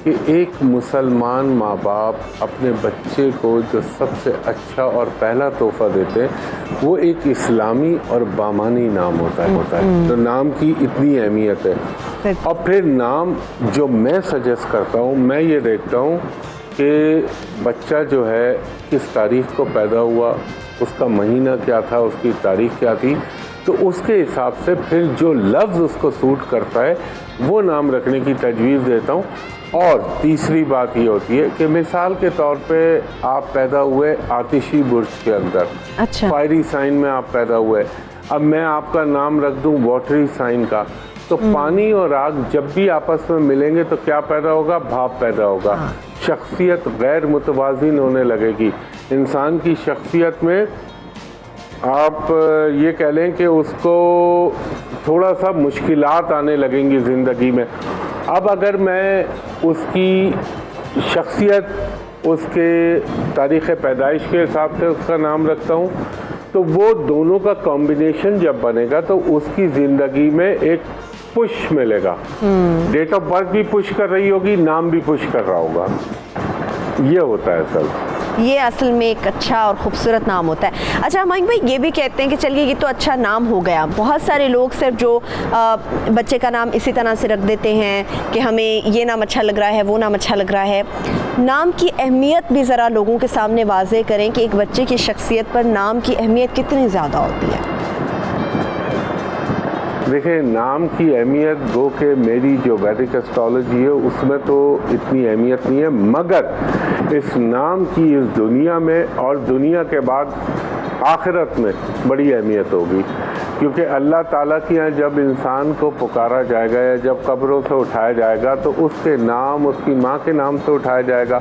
कि एक मुसलमान माँ बाप अपने बच्चे को जो सबसे अच्छा और पहला तोहफ़ा देते हैं वो एक इस्लामी और बामानी नाम होता है। तो नाम की इतनी अहमियत है। और फिर नाम जो मैं सजेस्ट करता हूँ, मैं ये देखता हूँ कि बच्चा जो है किस तारीख को पैदा हुआ, उसका महीना क्या था, उसकी तारीख क्या थी, तो उसके हिसाब से फिर जो लफ्ज़ उसको सूट करता है वो नाम रखने की तजवीज़ देता हूँ। और तीसरी बात ये होती है कि मिसाल के तौर पे आप पैदा हुए आतिशी बुर्ज के अंदर, अच्छा, फायरी साइन में आप पैदा हुए, अब मैं आपका नाम रख दूँ वाटरी साइन का, तो पानी और आग जब भी आपस में मिलेंगे तो क्या पैदा होगा, भाप पैदा होगा। शख्सियत गैर मुतवाज़िन होने लगेगी। इंसान की शख्सियत में आप ये कह लें कि उसको थोड़ा सा मुश्किलात आने लगेंगी ज़िंदगी में। अब अगर मैं उसकी शख्सियत, उसके तारीख़ पैदाइश के हिसाब से उसका नाम रखता हूँ, तो वो दोनों का कॉम्बिनेशन जब बनेगा तो उसकी ज़िंदगी में एक पुश मिलेगा। डेट ऑफ बर्थ भी पुश कर रही होगी, नाम भी पुश कर रहा होगा। ये होता है सब, ये असल में एक अच्छा और ख़ूबसूरत नाम होता है। अच्छा हुमायूं भाई, ये भी कहते हैं कि चलिए ये तो अच्छा नाम हो गया, बहुत सारे लोग सिर्फ जो बच्चे का नाम इसी तरह से रख देते हैं कि हमें ये नाम अच्छा लग रहा है, वो नाम अच्छा लग रहा है। नाम की अहमियत भी ज़रा लोगों के सामने वाज़ेह करें कि एक बच्चे की शख्सियत पर नाम की अहमियत कितनी ज़्यादा होती है। देखिए, नाम की अहमियत गो के मेरी जो वैदिक एस्ट्रोलॉजी है उसमें तो इतनी अहमियत नहीं है, मगर इस नाम की इस दुनिया में और दुनिया के बाद आखिरत में बड़ी अहमियत होगी। क्योंकि अल्लाह ताला के यहाँ जब इंसान को पुकारा जाएगा या जब कब्रों से उठाया जाएगा तो उसके नाम, उसकी माँ के नाम से उठाया जाएगा।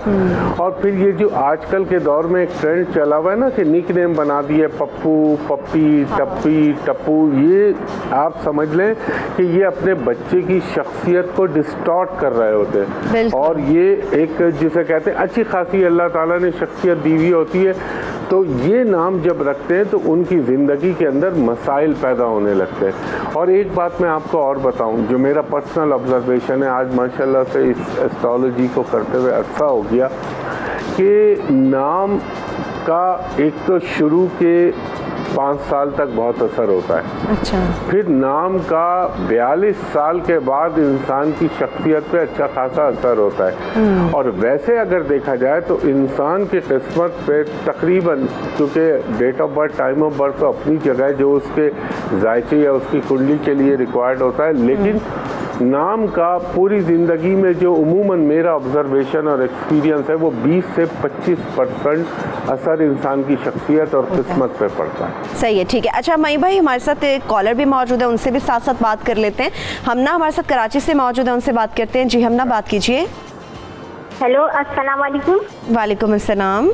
और फिर ये जो आजकल के दौर में एक ट्रेंड चला हुआ है ना कि निक नेम बना दिए, पप्पू, पप्पी, टप्पी, टप्पू, ये आप समझ लें कि ये अपने बच्चे की शख्सियत को डिस्टॉर्ट कर रहे होते हैं। और ये एक जिसे कहते हैं अच्छी खासी अल्लाह ताला ने शख्सियत दी हुई होती है, तो ये नाम जब रखते हैं तो उनकी ज़िंदगी के अंदर मसाइल पैदा होने लगते हैं। और एक बात मैं आपको और बताऊं, जो मेरा पर्सनल ऑब्जर्वेशन है, आज माशाल्लाह से इस एस्ट्रोलॉजी को करते हुए अच्छा हो गया कि नाम का एक तो शुरू के 5 साल तक बहुत असर होता है। अच्छा, फिर नाम का 42 साल के बाद इंसान की शख्सियत पे अच्छा खासा असर होता है। और वैसे अगर देखा जाए तो इंसान की किस्मत पे तकरीबन, क्योंकि date of birth, time of birth तो अपनी जगह है जो उसके जायके या उसकी कुंडली के लिए रिक्वायर्ड होता है, लेकिन नाम का पूरी ज़िंदगी में जो उमूमन मेरा ऑब्जर्वेशन और एक्सपीरियंस है वो 20 से 25% असर इंसान की शख्सियत और किस्मत पे पड़ता है। सही है, ठीक है। अच्छा हुमायूं भाई, हमारे साथ एक कॉलर भी मौजूद है, उनसे भी साथ साथ बात कर लेते हैं। हमना हमारे साथ कराची से मौजूद है, उनसे बात करते हैं। जी हमना, बात कीजिए। हेलो, अस्सलाम वालेकुम। वालेकुम अस्सलाम।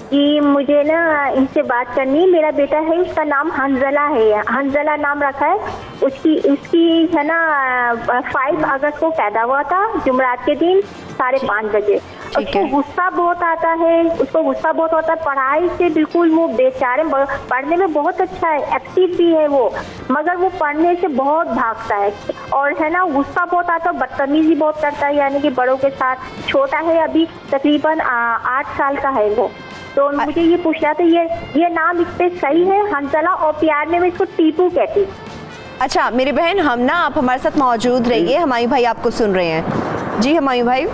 कि मुझे ना इनसे बात करनी है। मेरा बेटा है, उसका नाम हंजला है, हंजला नाम रखा है। उसकी है ना 5 अगस्त को पैदा हुआ था, जुमरात के दिन 5:30 बजे। उसको गुस्सा बहुत आता है, पढ़ाई से बिल्कुल वो बेचारे, पढ़ने में बहुत अच्छा है, एक्टिव भी है वो, मगर वो पढ़ने से बहुत भागता है और है ना गुस्सा बहुत आता है, बदतमीजी बहुत करता है, यानी कि बड़ों के साथ। छोटा है अभी, तकरीबन 8 साल का है वो। तो मुझे ये पूछना था, ये नाम इस पे सही है हंसला, और प्यार में मैं इसको टीपू कहती। अच्छा मेरी बहन, हम ना आप हमारे साथ मौजूद रहिए, हुमायूं भाई आपको सुन रहे हैं। जी हुमायूं भाई,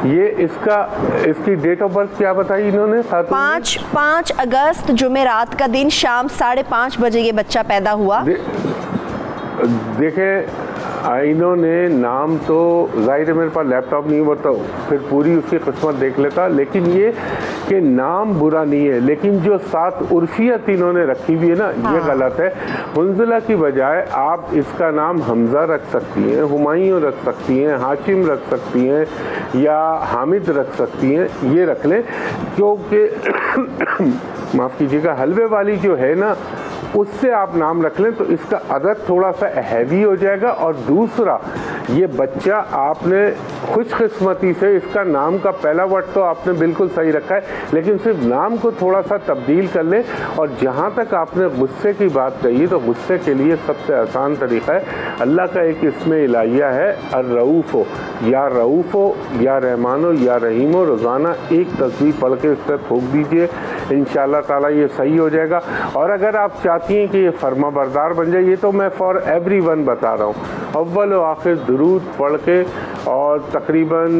ये इसकी डेट ऑफ बर्थ क्या बताई इन्होंने? 5 अगस्त जुमेरात का दिन शाम 5:30 बजे ये बच्चा पैदा हुआ। देखें, इन्होंने नाम तो जाहिर है मेरे पास लैपटॉप नहीं होता, फिर पूरी उसकी किस्मत देख लेता, लेकिन ये कि नाम बुरा नहीं है, लेकिन जो 7 उर्फियत इन्होंने रखी हुई है ना, ये गलत है। हुंजला की बजाय आप इसका नाम हमजा रख सकती हैं, हुमायूं रख सकती हैं, हाशिम रख सकती हैं, या हामिद रख सकती हैं, ये रख लें। क्योंकि माफ़ कीजिएगा, हलवे वाली जो है ना, उससे आप नाम रख लें तो इसका अदद थोड़ा सा हैवी हो जाएगा। और दूसरा, ये बच्चा आपने खुशकिस्मती से इसका नाम का पहला वर्ड तो आपने बिल्कुल सही रखा है, लेकिन सिर्फ नाम को थोड़ा सा तब्दील कर लें। और जहाँ तक आपने गुस्से की बात कही, तो गुस्से के लिए सबसे आसान तरीका है, अल्लाह का एक इसमें इलाहिया है, अर्रऊफ़ो, या रऊफ़ो या रहमानो या रहीमो। रोज़ाना एक तस्बीह पढ़ के इस पर फूंक दीजिए, इंशाअल्लाह ताला ये सही हो जाएगा। और अगर आप चाहती हैं कि ये फर्मा बरदार बन जाए, ये तो मैं फॉर एवरीवन बता रहा हूँ, अव्वल व आखिर दुरूद पढ़ के, और तकरीबन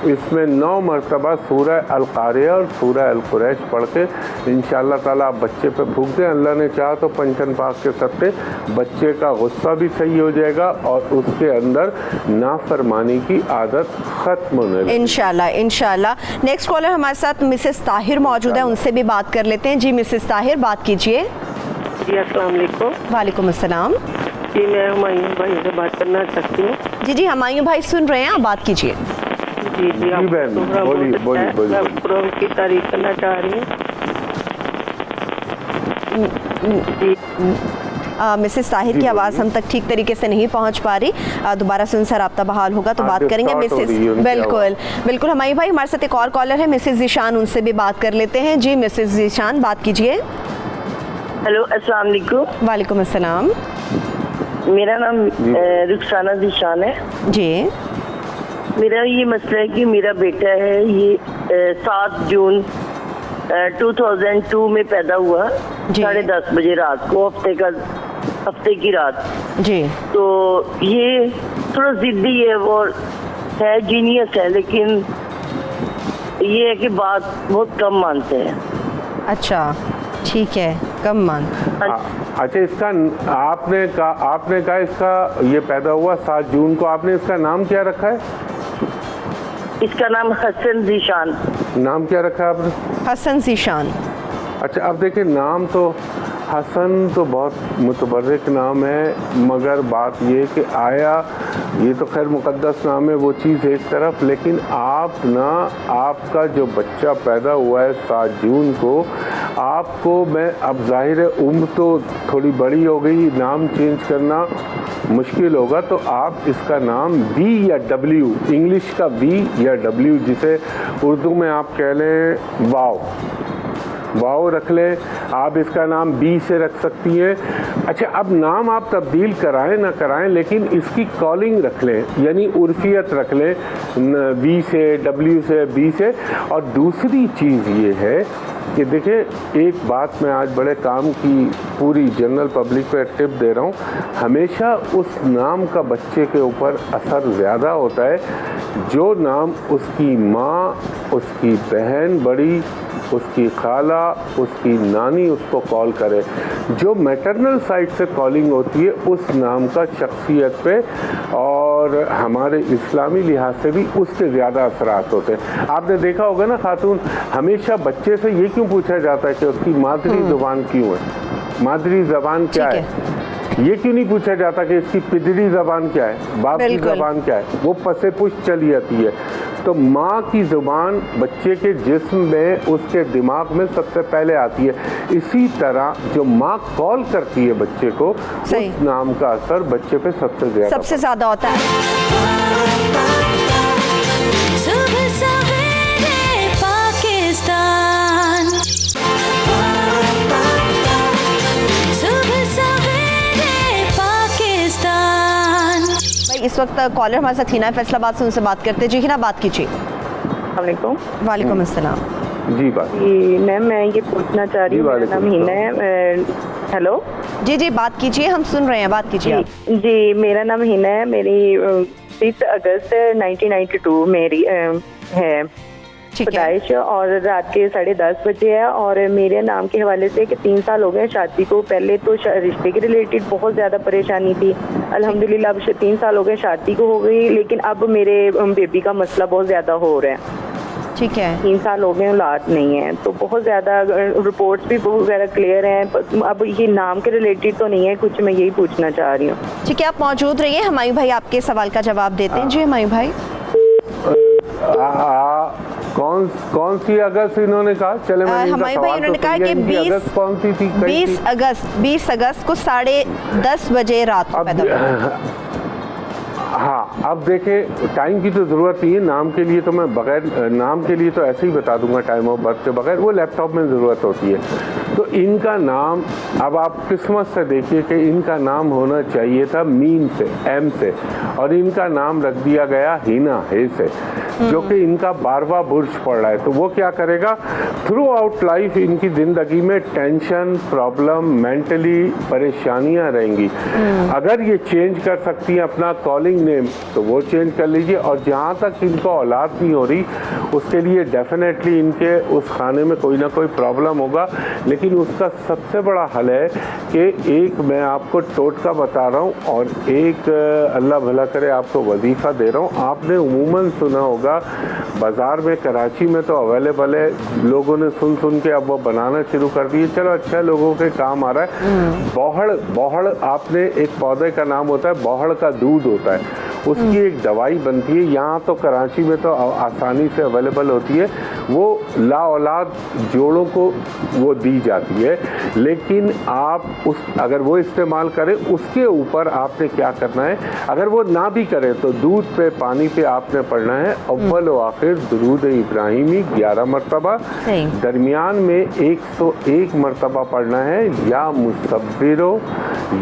इसमें 9 मरतबा सूरह अल-क़ारिया और सूरह अल-कुरैश पढ़ के इंशाअल्लाह ताला आप बच्चे पे फूंक दें। अल्लाह ने चाहा तो पंचन पाक के सत्ते बच्चे का गुस्सा भी सही हो जाएगा और उसके अंदर नाफरमानी की आदत खत्म होने लगेगी इंशाल्लाह। नेक्स्ट कॉलर हमारे साथ मिसेस ताहिर मौजूद है, उनसे भी बात कर लेते हैं। जी मिसेस ताहिर, बात कीजिए। जी अस्सलाम वालेकुम। वालेकुम अस्सलाम। जी मैं हुमायूं भाई से बात करना चाहती हूँ। जी हुमायूं भाई सुन रहे हैं, आप बात कीजिए। जी बहन, बोलिए। मैं प्रोग्राम की तारीफ करना चाह रही हूँ। मिसेस ताहिर की आवाज़ हम तक ठीक तरीके से नहीं पहुंच पा रही, दोबारा से उनसे रब्ता बहाल होगा तो बात करेंगे। मिसेस बिल्कुल हुमायूं भाई, हमारे साथ एक और कॉलर है मिसेस ज़ीशान, उनसे भी बात कर लेते हैं। जी मिसेस ज़ीशान, बात कीजिए। हेलो अस्सलाम वालेकुम। वालेकुम अस्सलाम। मेरा नाम रुखसाना ज़ीशान है जी। मेरा ये मसला है कि मेरा बेटा है, ये 7 जून 2002 में पैदा हुआ, 10:30 बजे रात को, हफ्ते की रात जी। तो ये थोड़ा जिद्दी है, वो है जीनियस है, लेकिन ये है कि बात बहुत कम मानते हैं। अच्छा ठीक है, कम मान। अच्छा, इसका आपने कहा इसका ये पैदा हुआ 7 जून को, आपने इसका नाम क्या रखा है? इसका नाम हसन ज़ीशान। नाम क्या रखा है आपने? हसन ज़ीशान। अच्छा, अब देखिए, नाम तो हसन तो बहुत मुतबर्रिक नाम है, मगर बात ये कि आया, ये तो खैर मुक़द्दस नाम है, वो चीज़ एक तरफ, लेकिन आपका जो बच्चा पैदा हुआ है 7 जून को, आपको मैं, अब जाहिर है उम्र तो थोड़ी बड़ी हो गई, नाम चेंज करना मुश्किल होगा, तो आप इसका नाम बी या डब्ल्यू, इंग्लिश का बी या डब्ल्यू, जिसे उर्दू में आप कह लें वाओ रख लें। आप इसका नाम बी से रख सकती हैं। अच्छा, अब नाम आप तब्दील कराएं ना कराएं, लेकिन इसकी कॉलिंग रख लें, यानी उर्फियत रख लें, बी से, डब्ल्यू से, बी से। और दूसरी चीज़ ये है कि देखिए, एक बात मैं आज बड़े काम की पूरी जनरल पब्लिक पे टिप दे रहा हूँ, हमेशा उस नाम का बच्चे के ऊपर असर ज़्यादा होता है जो नाम उसकी माँ, उसकी बहन बड़ी, उसकी खाला, उसकी नानी उसको कॉल करे। जो मैटरनल साइड से कॉलिंग होती है उस नाम का शख्सियत पे और हमारे इस्लामी लिहाज से भी उसके ज़्यादा असरात होते हैं। आपने देखा होगा ना खातून, हमेशा बच्चे से ये क्यों पूछा जाता है कि उसकी मादरी ज़ुबान क्यों है, मादरी ज़बान क्या है? ये क्यों नहीं पूछा जाता कि इसकी पिदरी ज़बान क्या है, बाप की ज़बान क्या है? वो पसे पुष्ट चली जाती है। तो माँ की ज़ुबान बच्चे के जिस्म में, उसके दिमाग में सबसे पहले आती है। इसी तरह जो माँ कॉल करती है बच्चे को, उस नाम का असर बच्चे पे सबसे ज़्यादा होता है। इस वक्त कॉलर हमारे साथ हिना फैसलाबाद से, उनसे बात करते हैं। जी हिना, बात कीजिए। वालेकुम अस्सलाम। जी बात। मैम मैं ये पूछना चाह रही हूँ, मेरा नाम हिना है। हेलो जी बात कीजिए, हम सुन रहे हैं, बात कीजिए। जी मेरा नाम हिना है। मेरी 30 अगस्त 1992 मेरी है पैदाइश, और रात के 10:30 बजे है। और मेरे नाम के हवाले से कि 3 साल हो गए शादी को। पहले तो रिश्ते के रिलेटेड बहुत ज़्यादा परेशानी थी, अल्हम्दुलिल्लाह अब 3 साल हो गए शादी को हो गई, लेकिन अब मेरे बेबी का मसला बहुत ज़्यादा हो रहा है। ठीक है, 3 साल हो गए, औलाद नहीं है, तो बहुत ज़्यादा रिपोर्ट्स भी बहुत ज़्यादा क्लियर हैं। अब ये नाम के रिलेटेड तो नहीं है कुछ, मैं यही पूछना चाह रही हूँ। ठीक है, आप मौजूद रहिए, हुमायूं भाई आपके सवाल का जवाब देते हैं। जी हुमायूं भाई। कौन सी अगस्त इन्होंने कहा? चले हुमायूं भाई उन्होंने कहा कि 20 कौन सी थी? 20 अगस्त को 10:30 बजे रात को पैदा। हाँ, अब देखें, टाइम की तो ज़रूरत नहीं है। नाम के लिए तो मैं बगैर नाम के लिए तो ऐसे ही बता दूंगा टाइम ऑफ बर्थ के बगैर, वो लैपटॉप में ज़रूरत होती है। तो इनका नाम, अब आप किस्मत से देखिए कि इनका नाम होना चाहिए था मीम से, एम से, और इनका नाम रख दिया गया हिना, हे से, जो कि इनका 12वां बुर्ज पड़ रहा है। तो वो क्या करेगा, थ्रू आउट लाइफ इनकी ज़िंदगी में टेंशन, प्रॉब्लम, मेंटली परेशानियां रहेंगी। अगर ये चेंज कर सकती हैं अपना कॉलिंग नेम तो वो चेंज कर लीजिए। और जहाँ तक इनको औलाद नहीं हो रही, उसके लिए डेफिनेटली इनके उस खाने में कोई ना कोई प्रॉब्लम होगा, लेकिन उसका सबसे बड़ा हल है कि एक मैं आपको टोटका बता रहा हूँ और एक अल्लाह भला करे आपको वजीफ़ा दे रहा हूँ। आपने उमूमन सुना होगा बाज़ार में, कराची में तो अवेलेबल है, लोगों ने सुन के अब वो बनाना शुरू कर दिए। चलो अच्छा, लोगों के काम आ रहा है। बौहड़ आपने, एक पौधे का नाम होता है, बौहड़ का दूध होता है, उसकी एक दवाई बनती है। यहाँ तो कराची में तो आसानी से अवेलेबल होती है। वो ला औलाद जोड़ों को वो दी जाती है, लेकिन आप अगर वो इस्तेमाल करें, उसके ऊपर आपने क्या करना है, अगर वो ना भी करें तो दूध पे, पानी पे आपने पढ़ना है अव्वल व आखिर दुरूद इब्राहिमी 11 मरतबा, दरमियान में 101 मरतबा पढ़ना है, या मुसब्बिरो,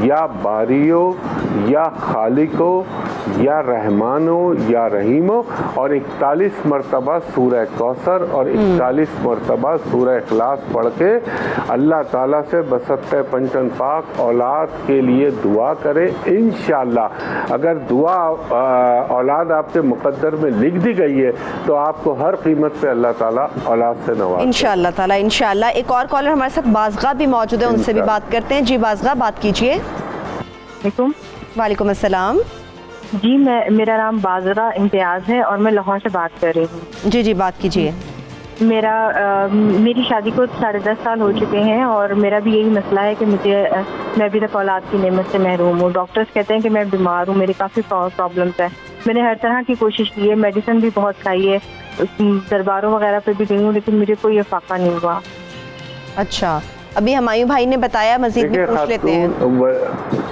या बारियो, या खालिको, या रहमानो, या रहीमो, और 41 मरतबा सूरह कौसर और 41 मरतबा सूरह इखलास पढ़ के अल्लाह ताला से बसत्ते पंचन पाक औलाद के लिए दुआ करें। इंशाअल्लाह अगर दुआ औलाद आपके मुकद्दर में लिख दी गई है तो आपको हर कीमत पे अल्लाह ताला औलाद से नवाज़ेगा इंशाअल्लाह ताला। इंशाअल्लाह। एक और कॉलर हमारे साथ बाज़गा भी मौजूद है, उनसे भी बात करते हैं। जी बाज़गा, बात कीजिए। वालेकुम अस्सलाम। जी मेरा नाम बाज़रा इम्तियाज़ है और मैं लाहौर से बात कर रही हूँ। जी बात कीजिए। मेरी शादी को 10.5 साल हो चुके हैं और मेरा भी यही मसला है कि मैं अभी तक औलाद की नेमत से महरूम हूँ। डॉक्टर्स कहते हैं कि मैं बीमार हूँ, मेरी काफ़ी प्रॉब्लम्स है। मैंने हर तरह की कोशिश की है, मेडिसिन भी बहुत खाई है, दरबारों वगैरह पे भी गई हूँ, लेकिन मुझे कोई फाका नहीं हुआ। अच्छा, अभी हुमायूं भाई ने बताया, मजीद भी पूछ लेते हैं।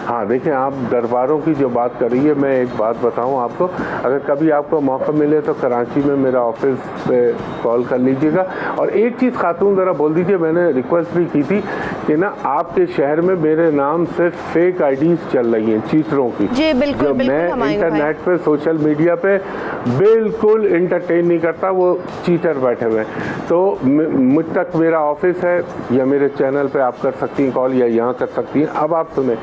हाँ देखिए, आप दरबारों की जो बात कर रही है, मैं एक बात बताऊं आपको, अगर कभी आपको मौका मिले तो कराची में मेरा ऑफिस पे कॉल कर लीजिएगा। और एक चीज़ खातून ज़रा बोल दीजिए, मैंने रिक्वेस्ट भी की थी कि ना आपके शहर में मेरे नाम से फेक आईडीज़ चल रही हैं चीटरों की। जी बिल्कुल, जो मैं इंटरनेट पे, सोशल मीडिया पे बिल्कुल इंटरटेन नहीं करता, वो चीटर बैठे हुए हैं। तो मुझ तक मेरा ऑफिस है, या मेरे चैनल पे आप कर सकती हैं कॉल, या यहाँ कर सकती हैं। अब आप सुने,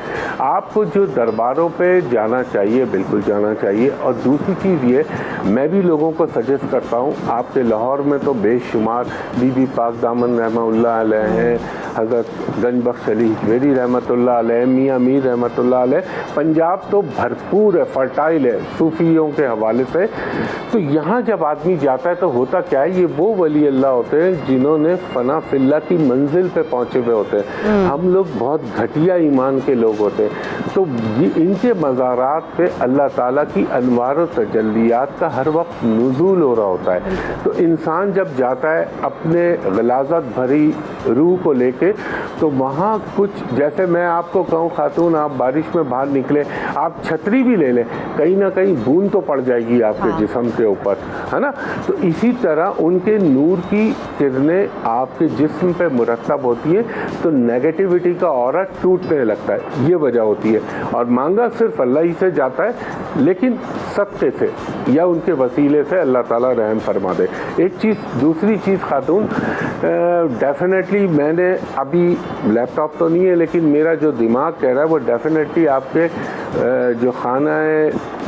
आपको जो दरबारों पे जाना चाहिए, बिल्कुल जाना चाहिए। और दूसरी चीज़ ये, मैं भी लोगों को सजेस्ट करता हूँ, आपके लाहौर में तो बेशुमार बीबी पाक दामन रहमतुल्लाह अलैह हैं, हज़रत गंज बख्श अली हिजवेरी रहमतुल्लाह अलैह, मियाँ मीर रहमतुल्लाह अलैह। पंजाब तो भरपूर है, फर्टाइल है सूफियों के हवाले से। तो यहाँ जब आदमी जाता है तो होता क्या है, ये वो वली अल्लाह होते हैं जिन्होंने फना फिल्ला की मंजिल पे पहुँचे हुए होते हैं। हम लोग बहुत घटिया ईमान के लोग होते हैं। तो ये इनके मज़ारात पे अल्लाह ताला की अनवार व तजल्लियात का हर वक्त नुज़ूल हो रहा होता है। तो इंसान जब जाता है अपने गलाज़त भरी रूह को लेके, तो वहाँ कुछ, जैसे मैं आपको कहूँ खातून आप बारिश में बाहर निकले, आप छतरी भी ले लें, कहीं ना कहीं बूंद तो पड़ जाएगी आपके जिस्म के ऊपर, है ना। तो इसी तरह उनके नूर की किरणें आपके जिस्म पे मुरतब होती है, तो नेगेटिविटी का ऑरा टूटने लगता है, ये वजह होती है। और मांगा सिर्फ अल्लाह ही से जाता है, लेकिन सत्य से या उनके वसीले से अल्लाह ताला रहम फरमा दे। एक चीज़, दूसरी चीज़ खातून, डेफिनेटली मैंने अभी लैपटॉप तो नहीं है, लेकिन मेरा जो दिमाग कह रहा है वो डेफिनेटली आपके जो खाना है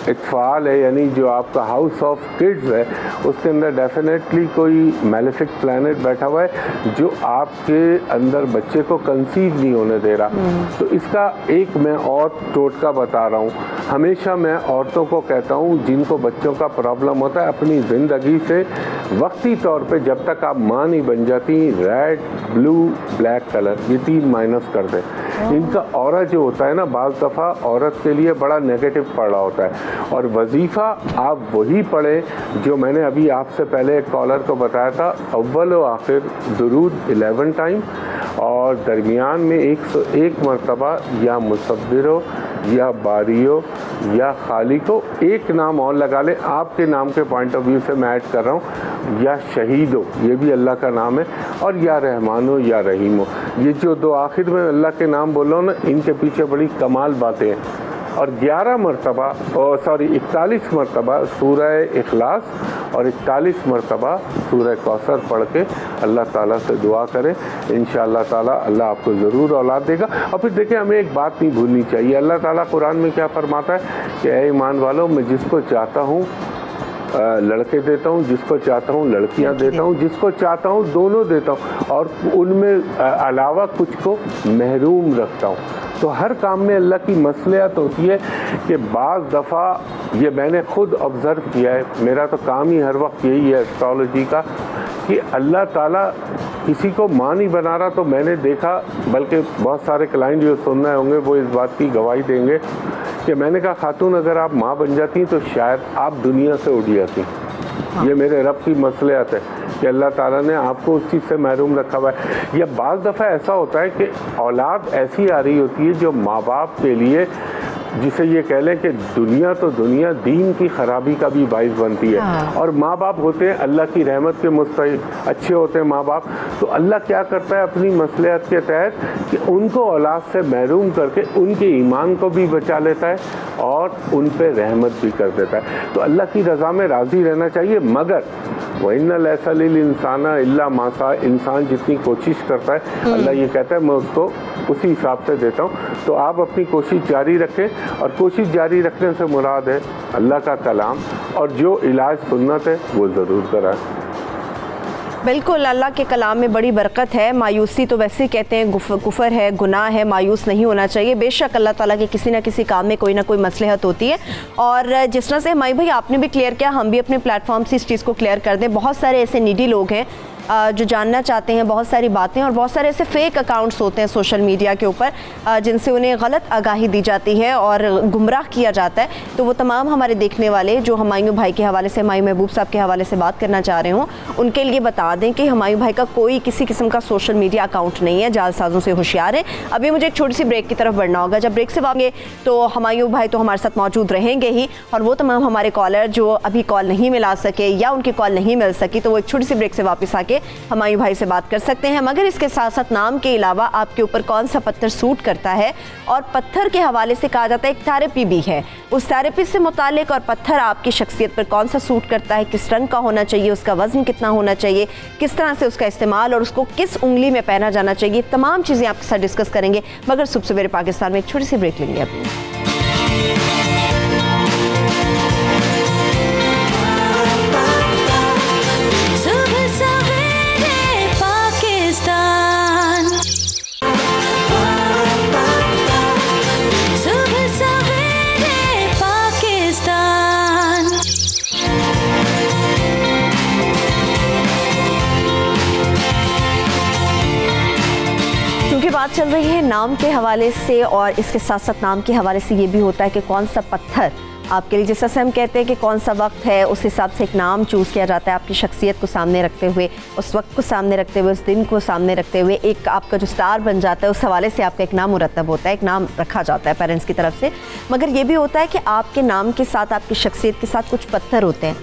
इत्फाल है, यानी जो आपका हाउस ऑफ किड्स है, उसके अंदर डेफिनेटली कोई मैलेफिक प्लैनेट बैठा हुआ है जो आपके अंदर बच्चे को कंसीव नहीं होने दे रहा। तो इसका एक मैं और टोटका बता रहा हूँ। हमेशा मैं औरतों को कहता हूँ जिनको बच्चों का प्रॉब्लम होता है, अपनी ज़िंदगी से वक्ती तौर पे जब तक आप माँ नहीं बन जाती, रेड, ब्लू, ब्लैक कलर, ये 3 माइनस कर दें। इनका ऑरा जो होता है ना, बाज़ दफ़ा औरत के लिए बड़ा नेगेटिव पड़ रहा होता है। और वजीफ़ा आप वही पढ़ें जो मैंने अभी आपसे पहले एक कॉलर को बताया था, अव्वल व आखिर दुरूद 11 टाइम, और दरमियान में 101 मरतबा या मुसब्बिरो या बारियो या खालिको, एक नाम और लगा ले, आपके नाम के पॉइंट ऑफ व्यू से मैं ऐड कर रहा हूँ, या शहीदो, ये भी अल्लाह का नाम है, और या रहमानो या रहीमो। ये जो 2 आखिर में अल्लाह के नाम बोलो ना, इनके पीछे बड़ी कमाल बातें हैं। और 11 मरतबा, 41 मरतबा सूरह इखलास और 41 मरतबा सूरह कौसर पढ़ के अल्लाह ताला से दुआ करें। इंशाअल्लाह ताला अल्लाह आपको ज़रूर औलाद देगा। और फिर देखिए, हमें एक बात नहीं भूलनी चाहिए, अल्लाह ताला कुरान में क्या फरमाता है कि ऐ ईमान वालों, मैं जिसको चाहता हूँ लड़के देता हूँ, जिसको चाहता हूँ लड़कियाँ देता हूँ, जिसको चाहता हूँ दोनों देता हूँ, और उनमें अलावा कुछ को महरूम रखता हूँ। तो हर काम में अल्लाह की मसलियत होती है कि बाज़ दफ़ा, ये मैंने खुद ऑब्ज़र्व किया है, मेरा तो काम ही हर वक्त यही है एस्ट्रोलॉजी का, कि अल्लाह ताला किसी को माँ नहीं बना रहा। तो मैंने देखा, बल्कि बहुत सारे क्लाइंट जो सुन रहे होंगे वो इस बात की गवाही देंगे कि मैंने कहा खातून अगर आप माँ बन जाती तो शायद आप दुनिया से उड़ जाती। ये मेरे रब की मसलियत है कि अल्लाह ताला ने आपको उस चीज़ से महरूम रखा हुआ है। या बाज़ दफ़ा ऐसा होता है कि औलाद ऐसी आ रही होती है जो माँ बाप के लिए, जिसे ये कह लें कि दुनिया तो दुनिया, दीन की ख़राबी का भी बाइस बनती है। और माँ बाप होते हैं अल्लाह की रहमत के मुस्तहिक़, अच्छे होते हैं माँ बाप। तो अल्लाह क्या करता है अपनी मसलियत के तहत कि उनको औलाद से महरूम करके उनके ईमान को भी बचा लेता है और उन पर रहमत भी कर देता है। तो अल्लाह की रज़ा में राज़ी रहना चाहिए। मगर वइन्ना लैसा लिल इंसाना इल्ला मा सा, इंसान जितनी कोशिश करता है अल्लाह ये कहता है मैं उसको उसी हिसाब से देता हूँ। तो आप अपनी कोशिश जारी रखें, और कोशिश जारी रखने से मुराद है अल्लाह का कलाम, और जो इलाज सुन्नत है वो ज़रूर कराएं। बिल्कुल, अल्लाह के कलाम में बड़ी बरकत है। मायूसी तो वैसे कहते हैं कुफर है, गुनाह है, मायूस नहीं होना चाहिए। बेशक अल्लाह ताला के किसी ना किसी काम में कोई ना कोई मसलहत होती है। और जिस तरह से हमारी भाई आपने भी क्लियर किया, हम भी अपने प्लेटफॉर्म से इस चीज़ को क्लियर कर दें। बहुत सारे ऐसे नीडी लोग हैं जो जानना चाहते हैं बहुत सारी बातें, और बहुत सारे ऐसे फेक अकाउंट्स होते हैं सोशल मीडिया के ऊपर जिनसे उन्हें गलत आगाही दी जाती है और गुमराह किया जाता है। तो वो तमाम हमारे देखने वाले जो हुमायूं भाई के हवाले से, हुमायूं महबूब साहब के हवाले से बात करना चाह रहे हों, उनके लिए बता दें कि हुमायूं भाई का कोई किसी किस्म का सोशल मीडिया अकाउंट नहीं है, जालसाजों से होशियार है। अभी मुझे एक छोटी सी ब्रेक की तरफ बढ़ना होगा। जब ब्रेक से वापस तो हुमायूं भाई तो हमारे साथ मौजूद रहेंगे ही, और वो तमाम हमारे कॉलर जो अभी कॉल नहीं मिला सके या उनकी कॉल नहीं मिल सकी, तो वो एक छोटी सी ब्रेक से वापस आके हुमायूं भाई से बात कर सकते हैं। मगर इसके साथ साथ नाम के अलावा आपके ऊपर कौन सा पत्थर सूट करता है, और पत्थर के हवाले से कहा जाता है एक थेरेपी भी है, उस थेरेपी से मुतालिक, और पत्थर आपकी शख्सियत पर कौन सा सूट करता है, किस रंग का होना चाहिए, उसका वजन कितना होना चाहिए, किस तरह से उसका इस्तेमाल और उसको किस उंगली में पहना जाना चाहिए, तमाम चीज़ें आपके साथ डिस्कस करेंगे। मगर सुबह सवेरे पाकिस्तान में एक छोटी सी ब्रेक लेंगे अपनी। सुबह सवेरे पाकिस्तान। चल रही है नाम के हवाले से, और इसके साथ साथ नाम के हवाले से ये भी होता है कि कौन सा पत्थर आपके लिए, जैसा से हम कहते हैं कि कौन सा वक्त है, उस हिसाब से एक नाम चूज़ किया जाता है आपकी शख्सियत को सामने रखते हुए, उस वक्त को सामने रखते हुए, उस दिन को सामने रखते हुए एक आपका जो स्टार बन जाता है, उस हवाले से आपका एक नाम मुरतब होता है, एक नाम रखा जाता है पेरेंट्स की तरफ से। मगर ये भी होता है कि आपके नाम के साथ, आपकी शख्सियत के साथ कुछ पत्थर होते हैं,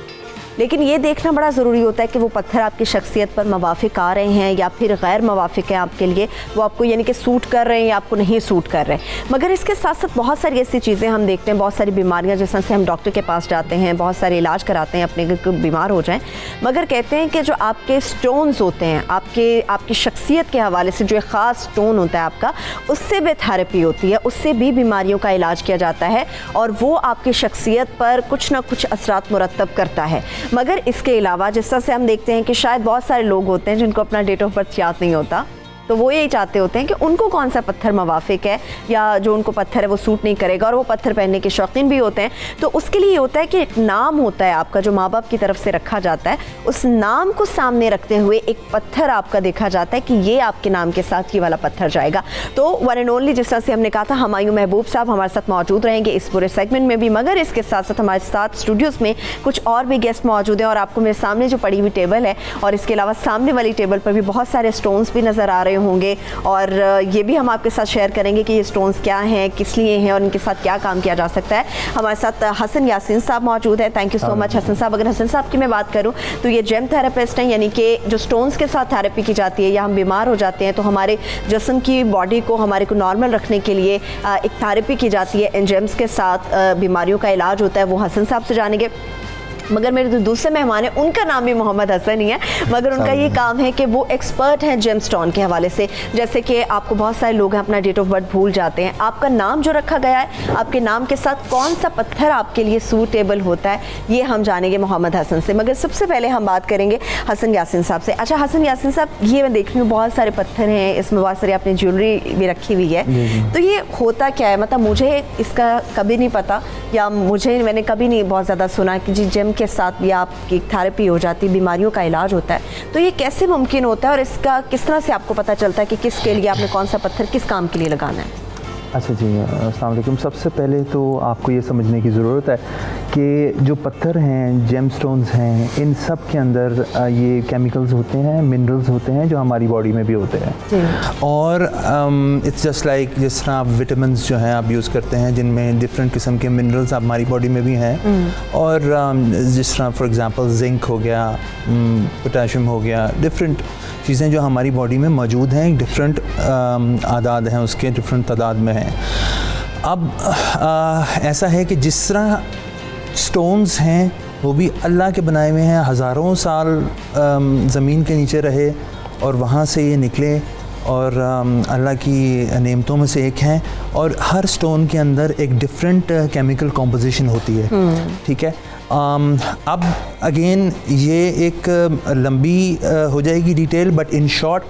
लेकिन ये देखना बड़ा ज़रूरी होता है कि वो पत्थर आपकी शख्सियत पर मवाफिक आ रहे हैं या फिर गैर मवाफिक हैं आपके लिए, वो आपको यानी कि सूट कर रहे हैं या आपको नहीं सूट कर रहे हैं। मगर इसके साथ साथ बहुत सारी ऐसी चीज़ें हम देखते हैं, बहुत सारी बीमारियां, जैसे से हम डॉक्टर के पास जाते हैं, बहुत सारे इलाज कराते हैं अपने को बीमार हो जाएं, मगर कहते हैं कि जो आपके स्टोन्स होते हैं, आपकी शख्सियत के हवाले से जो एक ख़ास स्टोन होता है आपका, उससे भी थेरेपी होती है, उससे भी बीमारियों का इलाज किया जाता है और वो आपकी शख्सियत पर कुछ ना कुछ असरात मुरतब करता है। मगर इसके अलावा जिस तरह से हम देखते हैं कि शायद बहुत सारे लोग होते हैं जिनको अपना डेट ऑफ बर्थ याद नहीं होता, तो वो यही चाहते होते हैं कि उनको कौन सा पत्थर मवाफिक है या जो उनको पत्थर है वो सूट नहीं करेगा, और वो पत्थर पहनने के शौकीन भी होते हैं। तो उसके लिए होता है कि एक नाम होता है आपका जो माँ बाप की तरफ से रखा जाता है, उस नाम को सामने रखते हुए एक पत्थर आपका देखा जाता है कि ये आपके नाम के साथ ये वाला पत्थर जाएगा। तो वन एंड ओनली जिस तरह से हमने कहा था, हुमायूं महबूब साहब हमारे साथ मौजूद रहेंगे इस पूरे सेगमेंट में भी, मगर इसके साथ साथ हमारे साथ स्टूडियोज़ में कुछ और भी गेस्ट मौजूद हैं, और आपको मेरे सामने जो पड़ी हुई टेबल है और इसके अलावा सामने वाली टेबल पर भी बहुत सारे स्टोन्स भी नज़र आ रहे होंगे, और ये भी हम आपके साथ शेयर करेंगे कि ये स्टोन्स क्या हैं, किस लिए हैं और इनके साथ क्या काम किया जा सकता है। हमारे साथ हसन यासीन साहब मौजूद है। Thank you so much Hasan साहब। अगर हसन साहब की मैं बात करूं तो ये जेम थेरेपिस्ट हैं, यानी कि जो स्टोन्स के साथ थेरेपी की जाती है या हम बीमार हो जाते हैं तो हमारे जिस्म की बॉडी को, हमारे को नॉर्मल रखने के लिए एक थेरेपी की जाती है, इन जेम्स के साथ बीमारियों का इलाज होता है, वो हसन साहब से जानेंगे। मगर मेरे जो दूसरे मेहमान हैं उनका नाम भी मोहम्मद हसन ही है, मगर उनका ये काम है कि वो एक्सपर्ट हैं जेम स्टोन के हवाले से। जैसे कि आपको बहुत सारे लोग हैं अपना डेट ऑफ बर्थ भूल जाते हैं, आपका नाम जो रखा गया है, आपके नाम के साथ कौन सा पत्थर आपके लिए सूटेबल होता है, ये हम जानेंगे मोहम्मद हसन से। मगर सबसे पहले हम बात करेंगे हसन यासीन साहब से। अच्छा हसन यासीन साहब, ये मैं देख रही हूँ बहुत सारे पत्थर हैं, इसमें बहुत सारी आपने ज्वेलरी भी रखी हुई है, तो ये होता क्या है? मतलब मुझे इसका कभी नहीं पता, या मैंने कभी नहीं बहुत ज़्यादा सुना कि जी जेम के साथ भी आपकी थेरेपी हो जाती है, बीमारियों का इलाज होता है, तो ये कैसे मुमकिन होता है और इसका किस तरह से आपको पता चलता है कि किसके लिए आपने कौन सा पत्थर किस काम के लिए लगाना है? अच्छा जी, अस्सलाम वालेकुम। सबसे पहले तो आपको ये समझने की ज़रूरत है कि जो पत्थर हैं, जेम स्टोन्स हैं, इन सब के अंदर ये केमिकल्स होते हैं, मिनरल्स होते हैं जो हमारी बॉडी में भी होते हैं। और इट्स जस्ट लाइक जिस तरह आप विटामिन्स जो हैं आप यूज़ करते हैं जिनमें डिफरेंट किस्म के मिनरल्स हमारी बॉडी में भी हैं, और जिस तरह फॉर एग्जांपल जिंक हो गया, पोटेशियम हो गया, डिफरेंट चीज़ें जो हमारी बॉडी में मौजूद हैं, डिफरेंट आदाद हैं उसके, डिफरेंट तादाद में हैं। अब ऐसा है कि जिस तरह स्टोन्स हैं वो भी अल्लाह के बनाए हुए हैं, हज़ारों साल ज़मीन के नीचे रहे और वहाँ से ये निकले और अल्लाह की नेमतों में से एक हैं, और हर स्टोन के अंदर एक डिफरेंट केमिकल कॉम्पोजिशन होती है। ठीक है, अब अगेन ये एक लंबी हो जाएगी डिटेल, बट इन शॉर्ट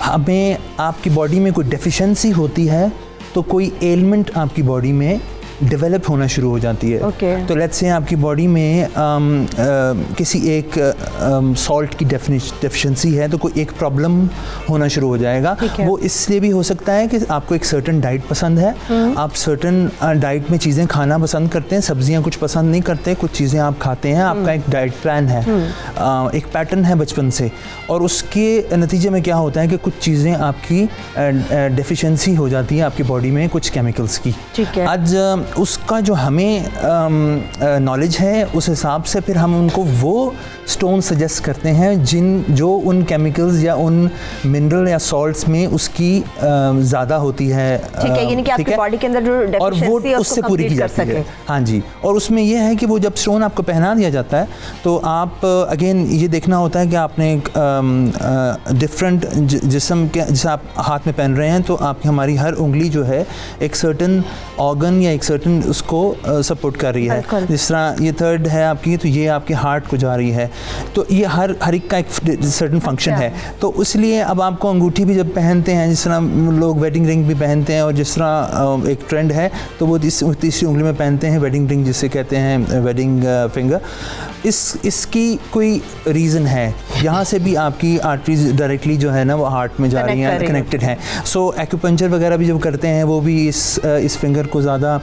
हमें आपकी बॉडी में कोई डेफिशिएंसी होती है तो कोई एलिमेंट आपकी बॉडी में डेवलप होना शुरू हो जाती है। तो लेट्स से आपकी बॉडी में किसी एक सॉल्ट की डेफिशिएंसी है तो कोई एक प्रॉब्लम होना शुरू हो जाएगा। वो इसलिए भी हो सकता है कि आपको एक सर्टेन डाइट पसंद है, आप सर्टेन डाइट में चीज़ें खाना पसंद करते हैं, सब्जियां कुछ पसंद नहीं करते, कुछ चीज़ें आप खाते हैं, आपका एक डाइट प्लान है, एक पैटर्न है बचपन से, और उसके नतीजे में क्या होता है कि कुछ चीज़ें आपकी डेफिशिएंसी हो जाती है आपकी बॉडी में कुछ केमिकल्स की। आज उसका जो हमें नॉलेज है उस हिसाब से फिर हम उनको वो स्टोन सजेस्ट करते हैं जो उन केमिकल्स या उन मिनरल या सॉल्ट्स में उसकी ज़्यादा होती है। ठीक है, यानी कि आपकी बॉडी के अंदर जो डेफिशिएंसी है उससे पूरी की जाती है। हाँ जी, और उसमें यह है कि वो जब स्टोन आपको पहना दिया जाता है तो आप अगेन ये देखना होता है कि आपने डिफरेंट जिस्म के, जैसे आप हाथ में पहन रहे हैं तो आपकी हमारी हर उंगली जो है एक सर्टन ऑर्गन या एक सर्टन उसको सपोर्ट कर रही है। जिस तरह ये थर्ड है आपकी, तो ये आपके हार्ट को जा रही है, तो ये हर एक का एक सर्टन फंक्शन है। तो इसलिए अब आपको अंगूठी भी जब पहनते हैं, जिस तरह लोग वेडिंग रिंग भी पहनते हैं, और जिस तरह एक ट्रेंड है तो वो तीसरी उंगली में पहनते हैं वेडिंग रिंग, जिसे कहते हैं वेडिंग फिंगर। इसकी कोई रीज़न है, यहाँ से भी आपकी आर्टरीज डायरेक्टली जो है ना वो हार्ट में जा रही हैं, कनेक्टेड हैं। सो एक्यूपंक्चर वगैरह भी जब करते हैं वो भी इस फिंगर को ज़्यादा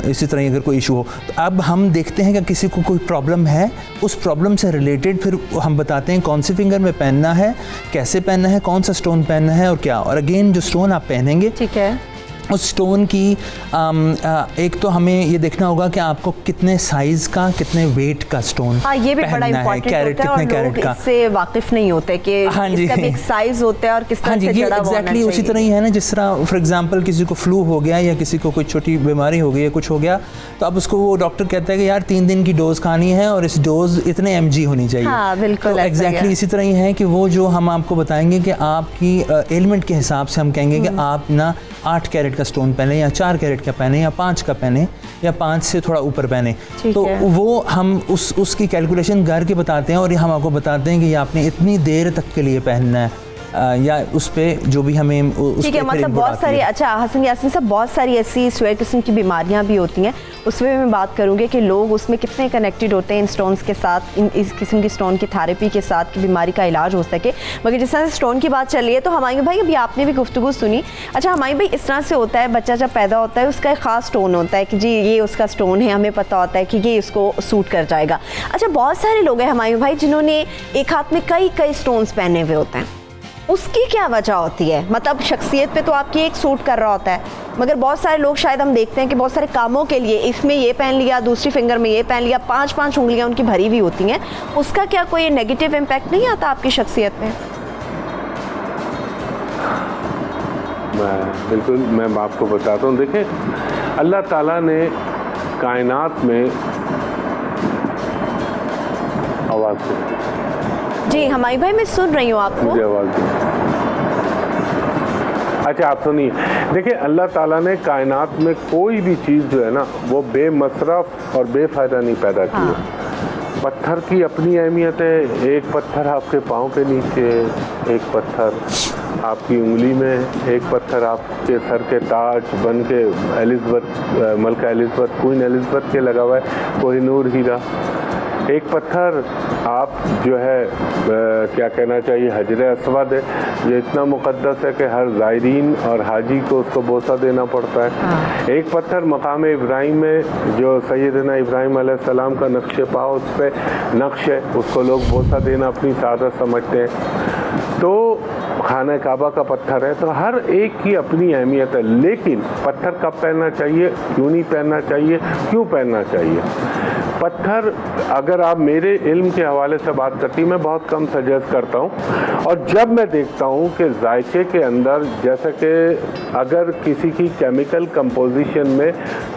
इसी तरह अगर कोई इशू हो, तो अब हम देखते हैं कि किसी को कोई प्रॉब्लम है, उस प्रॉब्लम से रिलेटेड फिर हम बताते हैं कौन सी फिंगर में पहनना है, कैसे पहनना है, कौन सा स्टोन पहनना है और क्या। और अगेन जो स्टोन आप पहनेंगे, ठीक है, उस स्टोन की एक तो हमें ये देखना होगा कि आपको कितने साइज का, कितने वेट का स्टोन ये भी बड़ा इंपॉर्टेंट कैरेट, कितने कैरेट का, इससे वाकिफ नहीं होते कि इसका भी एक साइज होता है और किस तरह से जड़ा हुआ होना चाहिए। उसी तरह ही है ना, जिस तरह फॉर एग्जांपल किसी को फ्लू हो गया या किसी को कोई छोटी बीमारी हो गई या कुछ हो गया, तो अब उसको वो डॉक्टर कहता है कि यार 3 दिन की डोज खानी है और इस डोज इतने mg होनी चाहिए। हाँ, बिल्कुल एग्जैक्टली इसी तरह ही है कि वो जो हम आपको बताएंगे कि आपकी एलिमेंट के हिसाब से हम कहेंगे कि आप ना 8 कैरेट का स्टोन पहने या 4 कैरेट का पहने या 5 का पहने या 5 से थोड़ा ऊपर पहने, तो वो हम उसकी कैलकुलेशन घर के बताते हैं और हम आपको बताते हैं कि ये आपने इतनी देर तक के लिए पहनना है या उस पे जो भी हमें ठीक है। मतलब बहुत सारी, अच्छा हसन यासीन साहब, बहुत सारी ऐसी स्वेयर किस्म की बीमारियां भी होती हैं, उसमें मैं बात करूँगी कि लोग उसमें कितने कनेक्टेड होते हैं इन स्टोन्स के साथ, इस किस्म की स्टोन की थेरेपी के साथ कि बीमारी का इलाज हो सके। मगर जिस तरह से स्टोन की बात चल रही है, तो हमारे भाई अभी आपने भी गुफ्तगू सुनी, अच्छा हमारे भाई इस तरह से होता है, बच्चा जब पैदा होता है उसका एक ख़ास स्टोन होता है कि जी ये उसका स्टोन है, हमें पता होता है कि ये इसको सूट कर जाएगा। अच्छा बहुत सारे लोग हैं हमारे भाई जिन्होंने एक हाथ में कई स्टोन्स पहने हुए होते हैं, उसकी क्या वजह होती है? मतलब शख्सियत पे तो आपकी एक सूट कर रहा होता है, मगर बहुत सारे लोग शायद हम देखते हैं कि बहुत सारे कामों के लिए इसमें ये पहन लिया, दूसरी फिंगर में ये पहन लिया, 5 उंगलियां उनकी भरी हुई होती हैं, उसका क्या कोई नेगेटिव इम्पैक्ट नहीं आता आपकी शख्सियत पे? बिल्कुल, मैं आपको बताता हूँ। देखें, अल्लाह ताला ने कायनात में आवाज़ दी। जी हमारी भाई मैं सुन रही हूँ आपको। आवाज़ दी। अच्छा आप सुनिए, देखिए अल्लाह ताला ने कायनात में कोई भी चीज़ जो है ना वो बेमसरफ और बेफ़ायदा नहीं पैदा की है। पत्थर की अपनी अहमियत है, एक पत्थर आपके पाँव के नीचे, एक पत्थर आपकी उंगली में, एक पत्थर आपके सर के ताज बन के मलका एलिज़ाबेथ, क्वीन एलिज़ाबेथ के लगा हुआ है कोहिनूर हीरा, एक पत्थर आप जो है क्या कहना चाहिए हजर अस्वद है, जो इतना मुक़द्दस है कि हर ज़ायरीन और हाजी को उसको बोसा देना पड़ता है। एक पत्थर मकाम इब्राहिम में जो सैयदना इब्राहिम अलैहिस्सलाम का नक्श पाओ उस पर नक्श है, उसको लोग बोसा देना अपनी सादत समझते हैं। तो खाना काबा का पत्थर है, तो हर एक की अपनी अहमियत है। लेकिन पत्थर कब पहनना चाहिए, क्यों नहीं पहनना चाहिए, क्यों पहनना चाहिए? पत्थर अगर आप मेरे इल्म के हवाले से बात करती, मैं बहुत कम सजेस्ट करता हूँ। और जब मैं देखता हूँ कि जायके के अंदर जैसे कि अगर किसी की केमिकल कंपोजिशन में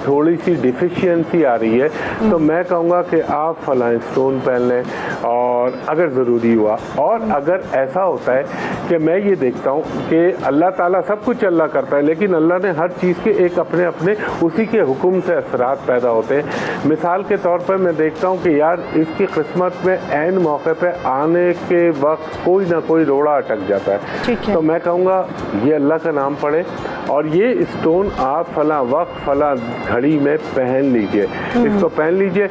थोड़ी सी डिफिशियंसी आ रही है, तो मैं कहूँगा कि आप फलां स्टोन पहन लें, और अगर ज़रूरी हुआ। और अगर ऐसा होता है कि मैं ये देखता हूँ कि अल्लाह ताला सब कुछ अल्लाह करता है, लेकिन अल्लाह ने हर चीज़ के एक अपने अपने उसी के हुक्म से असरात पैदा होते हैं। मिसाल के तौर पर मैं देखता हूँ कि यार इसकी किस्मत में ऐन मौके पे आने के वक्त कोई ना कोई रोड़ा अटक जाता है, तो मैं कहूँगा ये अल्लाह का नाम पढ़े और ये स्टोन आप फला वक्त फला घड़ी में पहन लीजिए, इसको पहन लीजिए।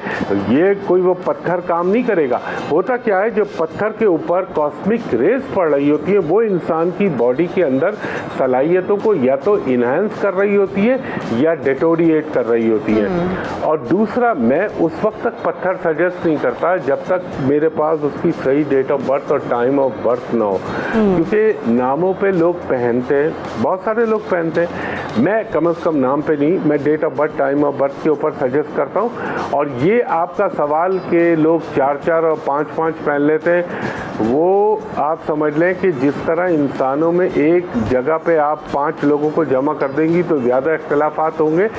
ये कोई वो पत्थर काम नहीं करेगा। होता क्या है, जो पत्थर के ऊपर कॉस्मिक रेज पड़ रही होती है वो इंसान की बॉडी के अंदर सलाहियतों को या तो इन्हांस कर रही होती है या डिटोरिएट कर रही होती है। और दूसरा, मैं उस वक्त तक पत्थर सजेस्ट नहीं करता जब तक मेरे पास उसकी सही डेट ऑफ बर्थ और टाइम ऑफ बर्थ ना हो, क्योंकि नामों पे लोग पहनते हैं, बहुत सारे लोग पहनते हैं। मैं कम से कम नाम पे नहीं, मैं date of birth time of birth के ऊपर सजेस्ट करता हूँ। और ये आपका सवाल के लोग 4-4 और 5-5 पहन लेते हैं, वो आप समझ लें कि जिस तरह इंसानों में एक जगह पे आप 5 लोगों को जमा कर देंगी तो ज़्यादा इख्तलाफात होंगे।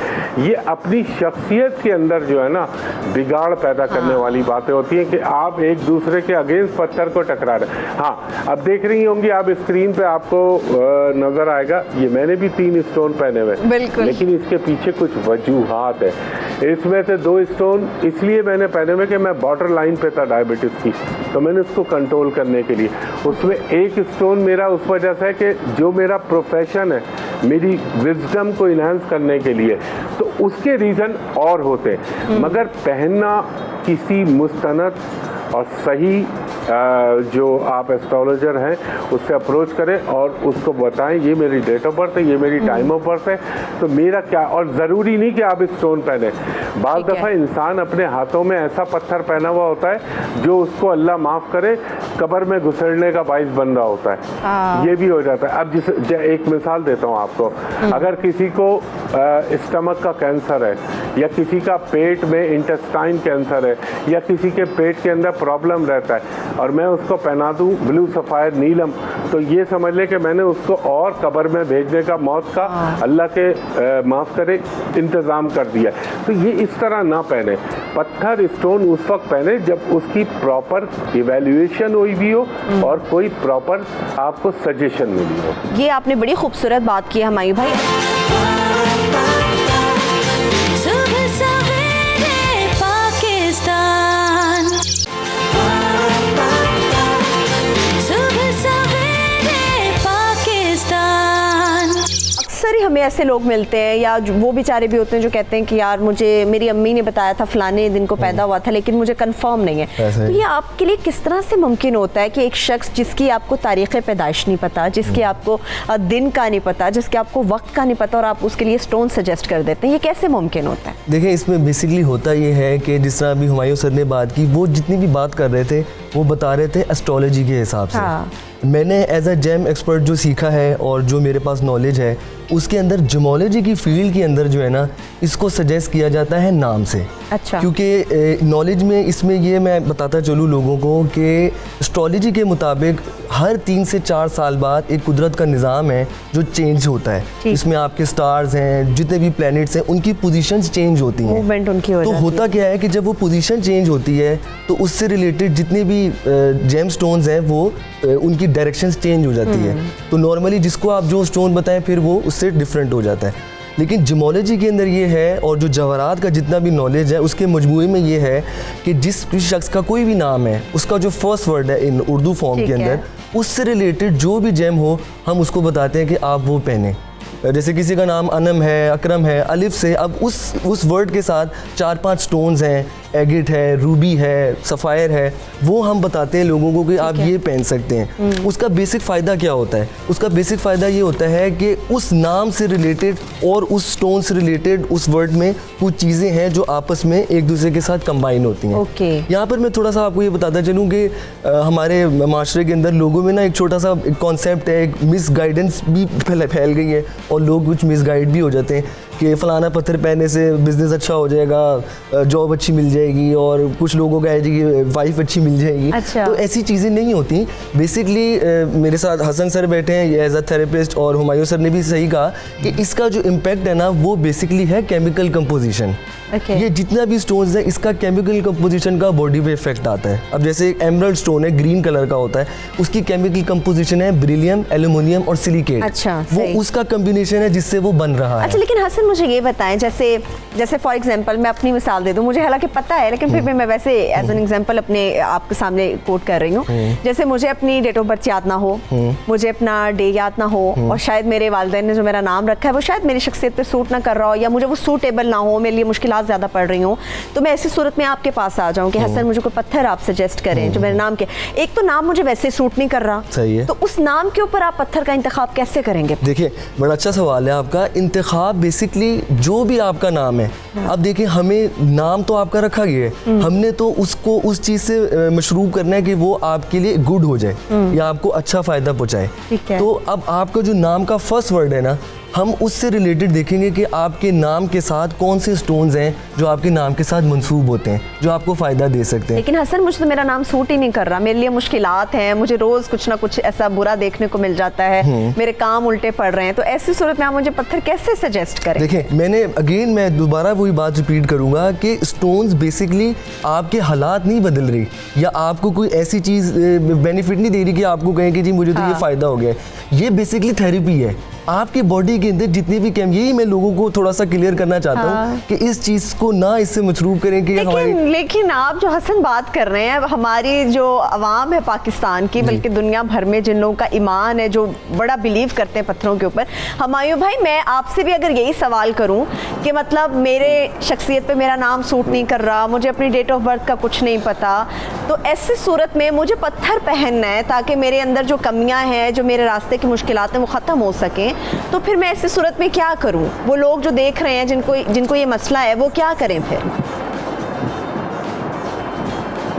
ये अपनी शख्सियत के अंदर जो है ना बिगाड़ पैदा करने वाली बातें होती हैं कि आप एक दूसरे के अगेंस्ट पत्थर को टकरा रहे हैं। हाँ, अब देख रही होंगी आप स्क्रीन पे, आपको नजर आएगा ये मैंने भी 3 स्टोन पहने हुए, बिल्कुल, लेकिन इसके पीछे कुछ वजूहात है। इसमें से 2 स्टोन इसलिए मैंने पहने हुए कि मैं बॉर्डर लाइन पे था डायबिटीज की, तो मैंने उसको कंट्रोल करने के लिए। उसमें एक स्टोन मेरा उस वजह से है कि जो मेरा प्रोफेशन है, मेरी विजडम को इन्हांस करने के लिए, तो उसके रीज़न और होते हैं। मगर पहनना किसी मुस्तनद और सही जो आप एस्ट्रोलॉजर हैं उससे अप्रोच करें और उसको बताएं ये मेरी डेट ऑफ बर्थ है, ये मेरी टाइम ऑफ बर्थ है, तो मेरा क्या। और ज़रूरी नहीं कि आप स्टोन पहने, बाज़ दफ़ा इंसान अपने हाथों में ऐसा पत्थर पहना हुआ होता है जो उसको अल्लाह माफ़ करे कब्र में घुसड़ने का बाइस बन रहा होता है, ये भी हो जाता है। अब एक मिसाल देता हूँ आपको, अगर किसी को स्टमक का कैंसर है, या किसी का पेट में इंटेस्टाइन कैंसर है, या किसी के पेट के अंदर प्रॉब्लम रहता है, और मैं उसको पहना दूं ब्लू सफ़ायर नीलम, तो ये समझ ले कि मैंने उसको और कब्र में भेजने का मौत का अल्लाह के माफ़ करे इंतज़ाम कर दिया। तो ये इस तरह ना पहने, पत्थर स्टोन उस वक्त पहने जब उसकी प्रॉपर इवैल्यूएशन हुई भी हो और कोई प्रॉपर आपको सजेशन मिली हो। ये आपने बड़ी खूबसूरत बात की हमारी भाई। अक्सर ही हमें ऐसे लोग मिलते हैं, या वो बेचारे भी होते हैं जो कहते हैं कि यार मुझे मेरी अम्मी ने बताया था फलाने दिन को पैदा हुआ था, लेकिन मुझे कंफर्म नहीं है। तो ये आपके लिए किस तरह से मुमकिन होता है कि एक शख्स जिसकी आपको तारीख़ पैदाइश नहीं पता, जिसके आपको दिन का नहीं पता, जिसके आपको वक्त का नहीं पता, और आप उसके लिए स्टोन सजेस्ट कर देते हैं, ये कैसे मुमकिन होता है? देखिए, इसमें बेसिकली होता ये है कि जिस तरह अभी हुमायूं सर ने बात की, वो जितनी भी बात कर रहे थे वो बता रहे थे एस्ट्रोलॉजी के हिसाब से। मैंने एज अ जेम एक्सपर्ट जो सीखा है और जो मेरे पास नॉलेज है, उसके अंदर जिमोलॉजी की फील्ड के अंदर जो है ना, इसको सजेस्ट किया जाता है नाम से। अच्छा। क्योंकि नॉलेज में इसमें ये मैं बताता चलूँ लोगों को कि एस्ट्रोलॉजी के मुताबिक हर 3 से 4 साल बाद एक कुदरत का निज़ाम है जो चेंज होता है। इसमें आपके स्टार्स हैं, जितने भी प्लैनेट्स हैं, उनकी पोजीशंस चेंज होती हैं, मूवमेंट उनकी हो तो जाती होता क्या है कि जब वो पोजीशन चेंज होती है तो उससे रिलेटेड जितने भी जेम स्टोन्स हैं वो उनकी डायरेक्शंस चेंज हो जाती है। तो नॉर्मली जिसको आप जो स्टोन बताएं फिर वो उससे डिफरेंट हो जाता है। लेकिन जिमोलॉजी के अंदर ये है, और जो जवाहरात का जितना भी नॉलेज है उसके मजमूए में ये है कि जिस शख्स का कोई भी नाम है, उसका जो फर्स्ट वर्ड है इन उर्दू फॉर्म के अंदर, उससे रिलेटेड जो भी जेम हो हम उसको बताते हैं कि आप वो पहने। जैसे किसी का नाम अनम है, अकरम है, अलिफ से, अब उस वर्ड के साथ 4-5 स्टोन्स हैं, एगिट है, रूबी है, सफ़ायर है, वो हम बताते हैं लोगों को कि आप ये पहन सकते हैं। उसका बेसिक फ़ायदा क्या होता है? उसका बेसिक फ़ायदा ये होता है कि उस नाम से रिलेटेड और उस स्टोन से रिलेटेड उस वर्ड में कुछ चीज़ें हैं जो आपस में एक दूसरे के साथ कंबाइन होती हैं। यहाँ पर मैं थोड़ा सा आपको ये बताता चलूँ कि हमारे माशरे के अंदर लोगों में ना एक छोटा सा कॉन्सेप्ट है, एक मिस गाइडेंस भी फैल गई है, और लोग कुछ मिस गाइड भी हो जाते हैं कि फ़लाना पत्थर पहनने से बिज़नेस अच्छा हो जाएगा, जॉब अच्छी मिल जाएगी, और कुछ लोगों का है कि वाइफ अच्छी मिल जाएगी। अच्छा। तो ऐसी चीज़ें नहीं होती। बेसिकली मेरे साथ हसन सर बैठे हैं एज अ थेरेपिस्ट, और हुमायूं सर ने भी सही कहा कि इसका जो इम्पैक्ट है ना वो बेसिकली है केमिकल कंपोजिशन। ये जितना भी स्टोन्स है इसका केमिकल कंपोजिशन का बॉडी पे इफेक्ट आता है। अब जैसे एक एमरल्ड स्टोन है, ग्रीन कलर का होता है, उसकी केमिकल कंपोजिशन है बेरिलियम, एल्युमिनियम और सिलिकेट। अच्छा, वो उसका कॉम्बिनेशन है जिससे वो बन रहा है। अच्छा, लेकिन हसन मुझे ये बताएं, जैसे फॉर एग्जांपल मैं अपनी मिसाल दे दूं, मुझे हालांकि पता है लेकिन फिर भी मैं वैसे एज एन एग्जांपल अपने आपके सामने कोट कर रही हूँ। जैसे मुझे अपनी डेट ऑफ बर्थ याद ना हो, मुझे अपना डे याद ना हो, और शायद मेरे वालिदैन ने जो मेरा नाम रखा है वो शायद मेरी शख्सियत पे सूट ना कर रहा हो, या मुझे वो सूटेबल ना हो, मेरे लिए मुश्किलात ज़्यादा पड़ रही हूँ, तो मैं ऐसी सूरत में आपके पास आ जाऊँ कि हसन मुझे कोई पत्थर आप सजेस्ट करें जो मेरे नाम के, एक तो नाम मुझे वैसे सूट नहीं कर रहा, सही है, तो उस नाम के ऊपर आप पत्थर का इंतखाब कैसे करेंगे? देखिए, बड़ा अच्छा सवाल है आपका। इंतखाब बेसिकली जो भी आपका नाम है, अब देखिए हमें नाम तो आपका रखा गया है, हमने तो उसको उस चीज़ से मशरूब करना है कि वो आपके लिए गुड हो जाए या आपको अच्छा फ़ायदा पहुँचाए। तो अब आपका जो नाम का फर्स्ट वर्ड है ना, हम उससे रिलेटेड देखेंगे कि आपके नाम के साथ कौन से स्टोन्स हैं जो आपके नाम के साथ मंसूब होते हैं, जो आपको फ़ायदा दे सकते हैं। लेकिन हसन, मुझे तो मेरा नाम सूट ही नहीं कर रहा, मेरे लिए मुश्किलात हैं, मुझे रोज़ कुछ ना कुछ ऐसा बुरा देखने को मिल जाता है, मेरे काम उल्टे पड़ रहे हैं, तो ऐसी सूरत में आप मुझे पत्थर कैसे सजेस्ट करें? देखें, मैं दोबारा वही बात रिपीट करूँगा कि स्टोन्स बेसिकली आपके हालात नहीं बदल रही या आपको कोई ऐसी चीज़ बेनिफिट नहीं दे रही कि आपको कहें कि जी मुझे तो ये फ़ायदा हो गया है। ये बेसिकली थेरेपी है आपकी बॉडी के अंदर जितनी भी यही मैं लोगों को थोड़ा सा क्लियर करना चाहता हूँ कि इस चीज़ को ना इससे मशरूफ करें कि लेकिन आप जो हसन बात कर रहे हैं, हमारी जो अवाम है पाकिस्तान की, बल्कि दुनिया भर में जिन लोगों का ईमान है, जो बड़ा बिलीव करते हैं पत्थरों के ऊपर, हमायूं भाई मैं आपसे भी अगर यही सवाल करूं कि मतलब मेरे शख्सियत पे मेरा नाम सूट नहीं कर रहा, मुझे अपनी डेट ऑफ बर्थ का कुछ नहीं पता, तो ऐसी सूरत में मुझे पत्थर पहनना है ताकि मेरे अंदर जो कमियां हैं, जो मेरे रास्ते की मुश्किलात हैं वो ख़त्म हो सकें, तो फिर मैं ऐसी सूरत में क्या करूं? वो लोग जो देख रहे हैं, जिनको ये मसला है, वो क्या करें फिर?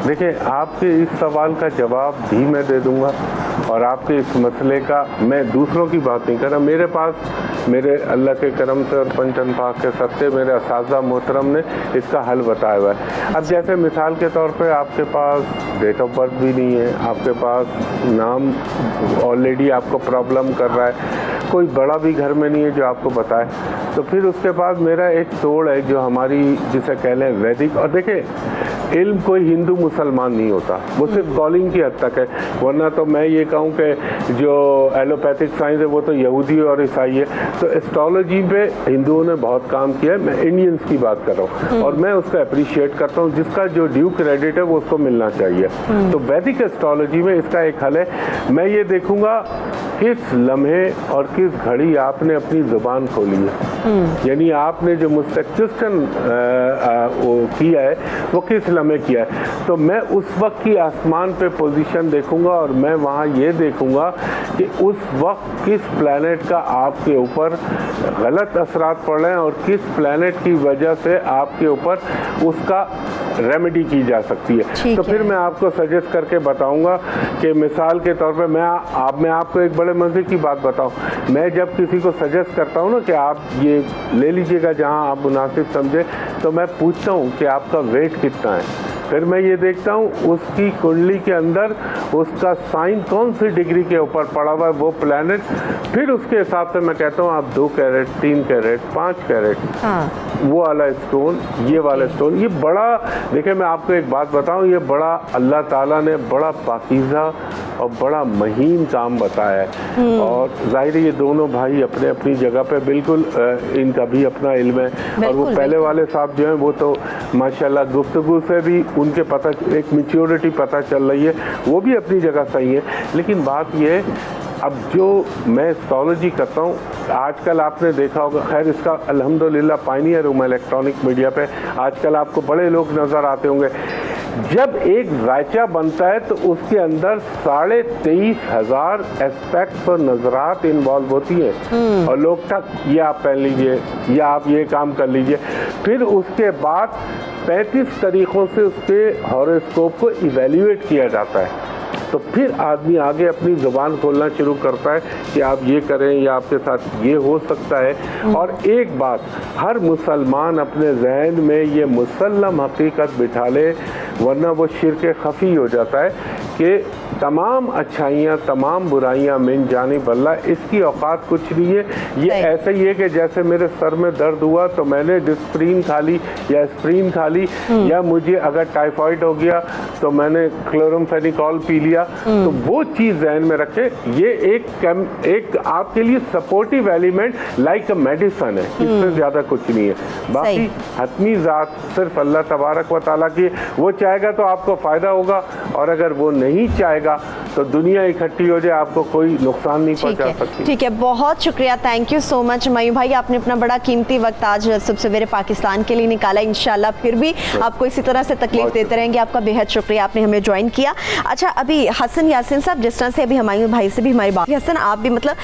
देखिए, आपके इस सवाल का जवाब भी मैं दे दूंगा और आपके इस मसले का मैं दूसरों की बात नहीं कर रहा, मेरे पास मेरे अल्लाह के करम से और पंचन पाक के सत्ते मेरे असाज़ा मोहतरम ने इसका हल बताया हुआ है। अब जैसे मिसाल के तौर पे आपके पास डेट ऑफ बर्थ भी नहीं है, आपके पास नाम ऑलरेडी आपको प्रॉब्लम कर रहा है, कोई बड़ा भी घर में नहीं है जो आपको बताए, तो फिर उसके बाद मेरा एक तोड़ है जो हमारी जिसे कह लें वैदिक। और देखिए, इल्म कोई हिंदू मुसलमान नहीं होता, वो सिर्फ कॉलिंग की हद तक है, वरना तो मैं ये कहूँ कि जो एलोपैथिक साइंस है वो तो यहूदी और ईसाई है। तो एस्ट्रोलॉजी पे हिंदुओं ने बहुत काम किया है, मैं इंडियंस की बात कर रहा हूँ और मैं उसका अप्रिशिएट करता हूँ, जिसका जो ड्यू क्रेडिट है वो उसको मिलना चाहिए। तो वैदिक एस्ट्रोलॉजी में इसका एक हल है, मैं ये देखूँगा किस लम्हे और किस घड़ी आपने अपनी ज़ुबान खोली है, यानी आपने जो मुझसे क्वेश्चन किया है वो किस लम्हे किया है, तो मैं उस वक्त की आसमान पे पोजीशन देखूंगा और मैं वहाँ ये देखूंगा कि उस वक्त किस प्लैनेट का आपके ऊपर गलत असरात पड़ रहे हैं और किस प्लैनेट की वजह से आपके ऊपर उसका रेमेडी की जा सकती है। तो फिर मैं आपको सजेस्ट करके बताऊंगा कि मिसाल के तौर पे मैं आपको एक बड़े मज़े की बात बताऊं, मैं जब किसी को सजेस्ट करता हूं ना कि आप ये ले लीजिएगा जहां आप मुनासिब समझे, तो मैं पूछता हूं कि आपका वेट कितना है, फिर मैं ये देखता हूँ उसकी कुंडली के अंदर उसका साइन कौन सी डिग्री के ऊपर पड़ा हुआ है वो प्लैनेट, फिर उसके हिसाब से मैं कहता हूँ आप 2 कैरेट 3 कैरेट 5 कैरेट वो वाला स्टोन, ये वाला स्टोन, ये बड़ा, देखिए मैं आपको एक बात बताऊँ, ये बड़ा अल्लाह ताला ने बड़ा पाकीज़ा और बड़ा महीन काम बताया है। और जाहिर है ये दोनों भाई अपने अपनी जगह पे बिल्कुल इनका भी अपना इल्म है, और वो पहले वाले साहब जो हैं वो तो माशाल्लाह गुफ्तगू से भी उनके पता एक मैच्योरिटी पता चल रही है, वो भी अपनी जगह सही है। लेकिन बात ये है, अब जो मैं एस्ट्रोलॉजी करता हूँ, आजकल आपने देखा होगा, खैर इसका अल्हम्दुलिल्लाह पायनियर हूँ मैं इलेक्ट्रॉनिक मीडिया पे, आजकल आपको बड़े लोग नज़र आते होंगे, जब एक जायचा बनता है तो उसके अंदर 23,500 एस्पेक्ट्स और नजरात इन्वॉल्व होती हैं और लोग तक ये आप पहन लीजिए या आप ये काम कर लीजिए, फिर उसके बाद 35 तरीक़ों से उसके हॉरोस्कोप को इवेल्युएट किया जाता है, तो फिर आदमी आगे अपनी ज़ुबान खोलना शुरू करता है कि आप ये करें या आपके साथ ये हो सकता है। और एक बात हर मुसलमान अपने जहन में ये मुसल्लम हकीकत बिठा ले, वरना वो शिर्क खफ़ी हो जाता है कि तमाम अच्छाइयाँ तमाम बुराइयाँ मिन जानिब अल्लाह, इसकी औकात कुछ नहीं है। ये ऐसे ही है कि जैसे मेरे सर में दर्द हुआ तो मैंने डिस्प्रीन खा ली या एस्प्रीन खा ली, या मुझे अगर टाइफाइड हो गया तो मैंने क्लोरोमफेनिकॉल पी लिया, तो वो चीज़ जहन में रखे, ये एक आपके लिए supportive element like a medicine है, इससे ज़्यादा कुछ नहीं है। बाकी हतमी ज़ात सिर्फ अल्लाह तबारक व तआला की, वो चाहेगा तो आपको फ़ायदा होगा, और अगर वो नहीं चाहेगा तो दुनिया इकट्ठी हो जाए, आपको कोई नुकसान नहीं पहुंचा सकती। ठीक है, बहुत शुक्रिया, थैंक यू सो मच मयूं भाई, आपने अपना बड़ा कीमती वक्त आज सुबह सवेरे पाकिस्तान के लिए निकाला। इंशाल्लाह फिर भी आपको इसी तरह से तकलीफ देते रहेंगे। आपका बेहद शुक्रिया, आपने हमें ज्वाइन किया। अच्छा, अभी हसन यासीन साहब, जिस तरह से अभी मयूं भाई से भी हमारी बात, हसन आप भी मतलब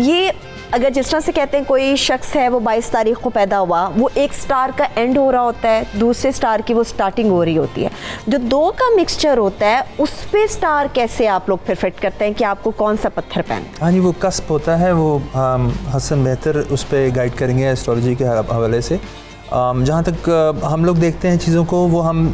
ये अगर जिस तरह से कहते हैं कोई शख्स है वो 22 तारीख को पैदा हुआ, वो एक स्टार का एंड हो रहा होता है, दूसरे स्टार की वो स्टार्टिंग हो रही होती है, जो दो का मिक्सचर होता है उस पे स्टार कैसे आप लोग फिर फिट करते हैं कि आपको कौन सा पत्थर पहनना? हाँ जी, वो कस्प होता है, वो हसन बेहतर उस पर गाइड करेंगे एस्ट्रोलॉजी के हवाले से। जहाँ तक हम लोग देखते हैं चीज़ों को, वो हम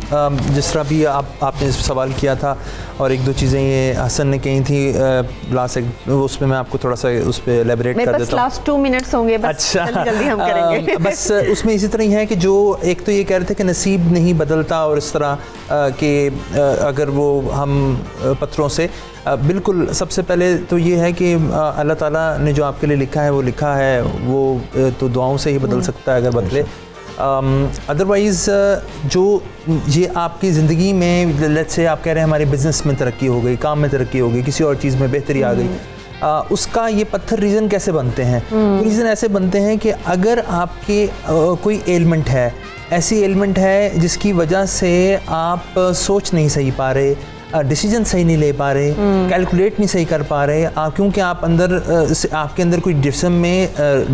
जिस तरह भी आपने सवाल किया था और एक दो चीज़ें ये हसन ने कही थी लास्ट, उसमें मैं आपको थोड़ा सा उस पर एलेबरेट कर देता हूँ। लास्ट 2 मिनट्स होंगे बस। अच्छा, जल्दी हम करेंगे। बस उसमें इसी तरह ही है कि जो एक तो ये कह रहे थे कि नसीब नहीं बदलता, और इस तरह कि अगर वो हम पत्थरों से बिल्कुल, सबसे पहले तो ये है कि अल्लाह ताला ने जो आपके लिए लिखा है वो लिखा है, वो तो दुआओं से ही बदल सकता है अगर बदले। अदरवाइज़ जो ये आपकी ज़िंदगी में, लेट्स से आप कह रहे हैं हमारे बिज़नेस में तरक्की हो गई, काम में तरक्की हो गई, किसी और चीज़ में बेहतरी आ गई, उसका ये पत्थर रीज़न कैसे बनते हैं? रीज़न ऐसे बनते हैं कि अगर आपके कोई एलिमेंट है, ऐसी एलिमेंट है जिसकी वजह से आप सोच नहीं सही पा रहे, डिसीजन सही नहीं ले पा रहे, कैलकुलेट नहीं सही कर पा रहे, क्योंकि आप अंदर आपके अंदर कोई जिस्म में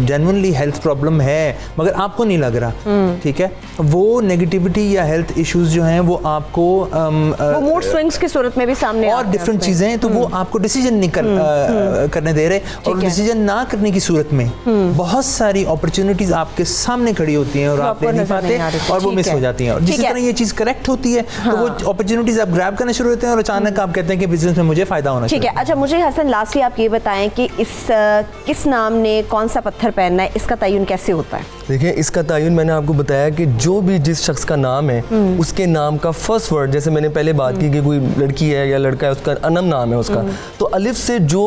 जेन्युइनली हेल्थ प्रॉब्लम है मगर आपको नहीं लग रहा, ठीक है, वो नेगेटिविटी या हेल्थ इश्यूज जो हैं वो आपको वो मूड स्विंग्स की सूरत में भी सामने और डिफरेंट चीज़ें हैं, तो वो आपको डिसीजन नहीं करने दे रहे, और डिसीजन ना करने की सूरत में बहुत सारी अपॉर्चुनिटीज आपके सामने खड़ी होती हैं और आप ले नहीं पाते और वो मिस हो जाती हैं। और जिस तरह ये चीज़ करेक्ट होती है तो वो अपॉर्चुनिटीज आप ग्रैब करना शुरू होते हैं और अचानक आप कहते हैं कि बिजनेस में मुझे फायदा होना चाहिए। ठीक है, अच्छा मुझे हसन लास्टली आप ये बताएं कि किस नाम ने कौन सा पत्थर पहनना है, इसका तयन कैसे होता है? देखिए, इसका तयन मैंने आपको बताया कि जो भी जिस शख्स का नाम है उसके नाम का फर्स्ट वर्ड, जैसे मैंने पहले बात की कि कोई लड़की है या लड़का है, उसका अनम नाम है उसका, तो अलिफ से जो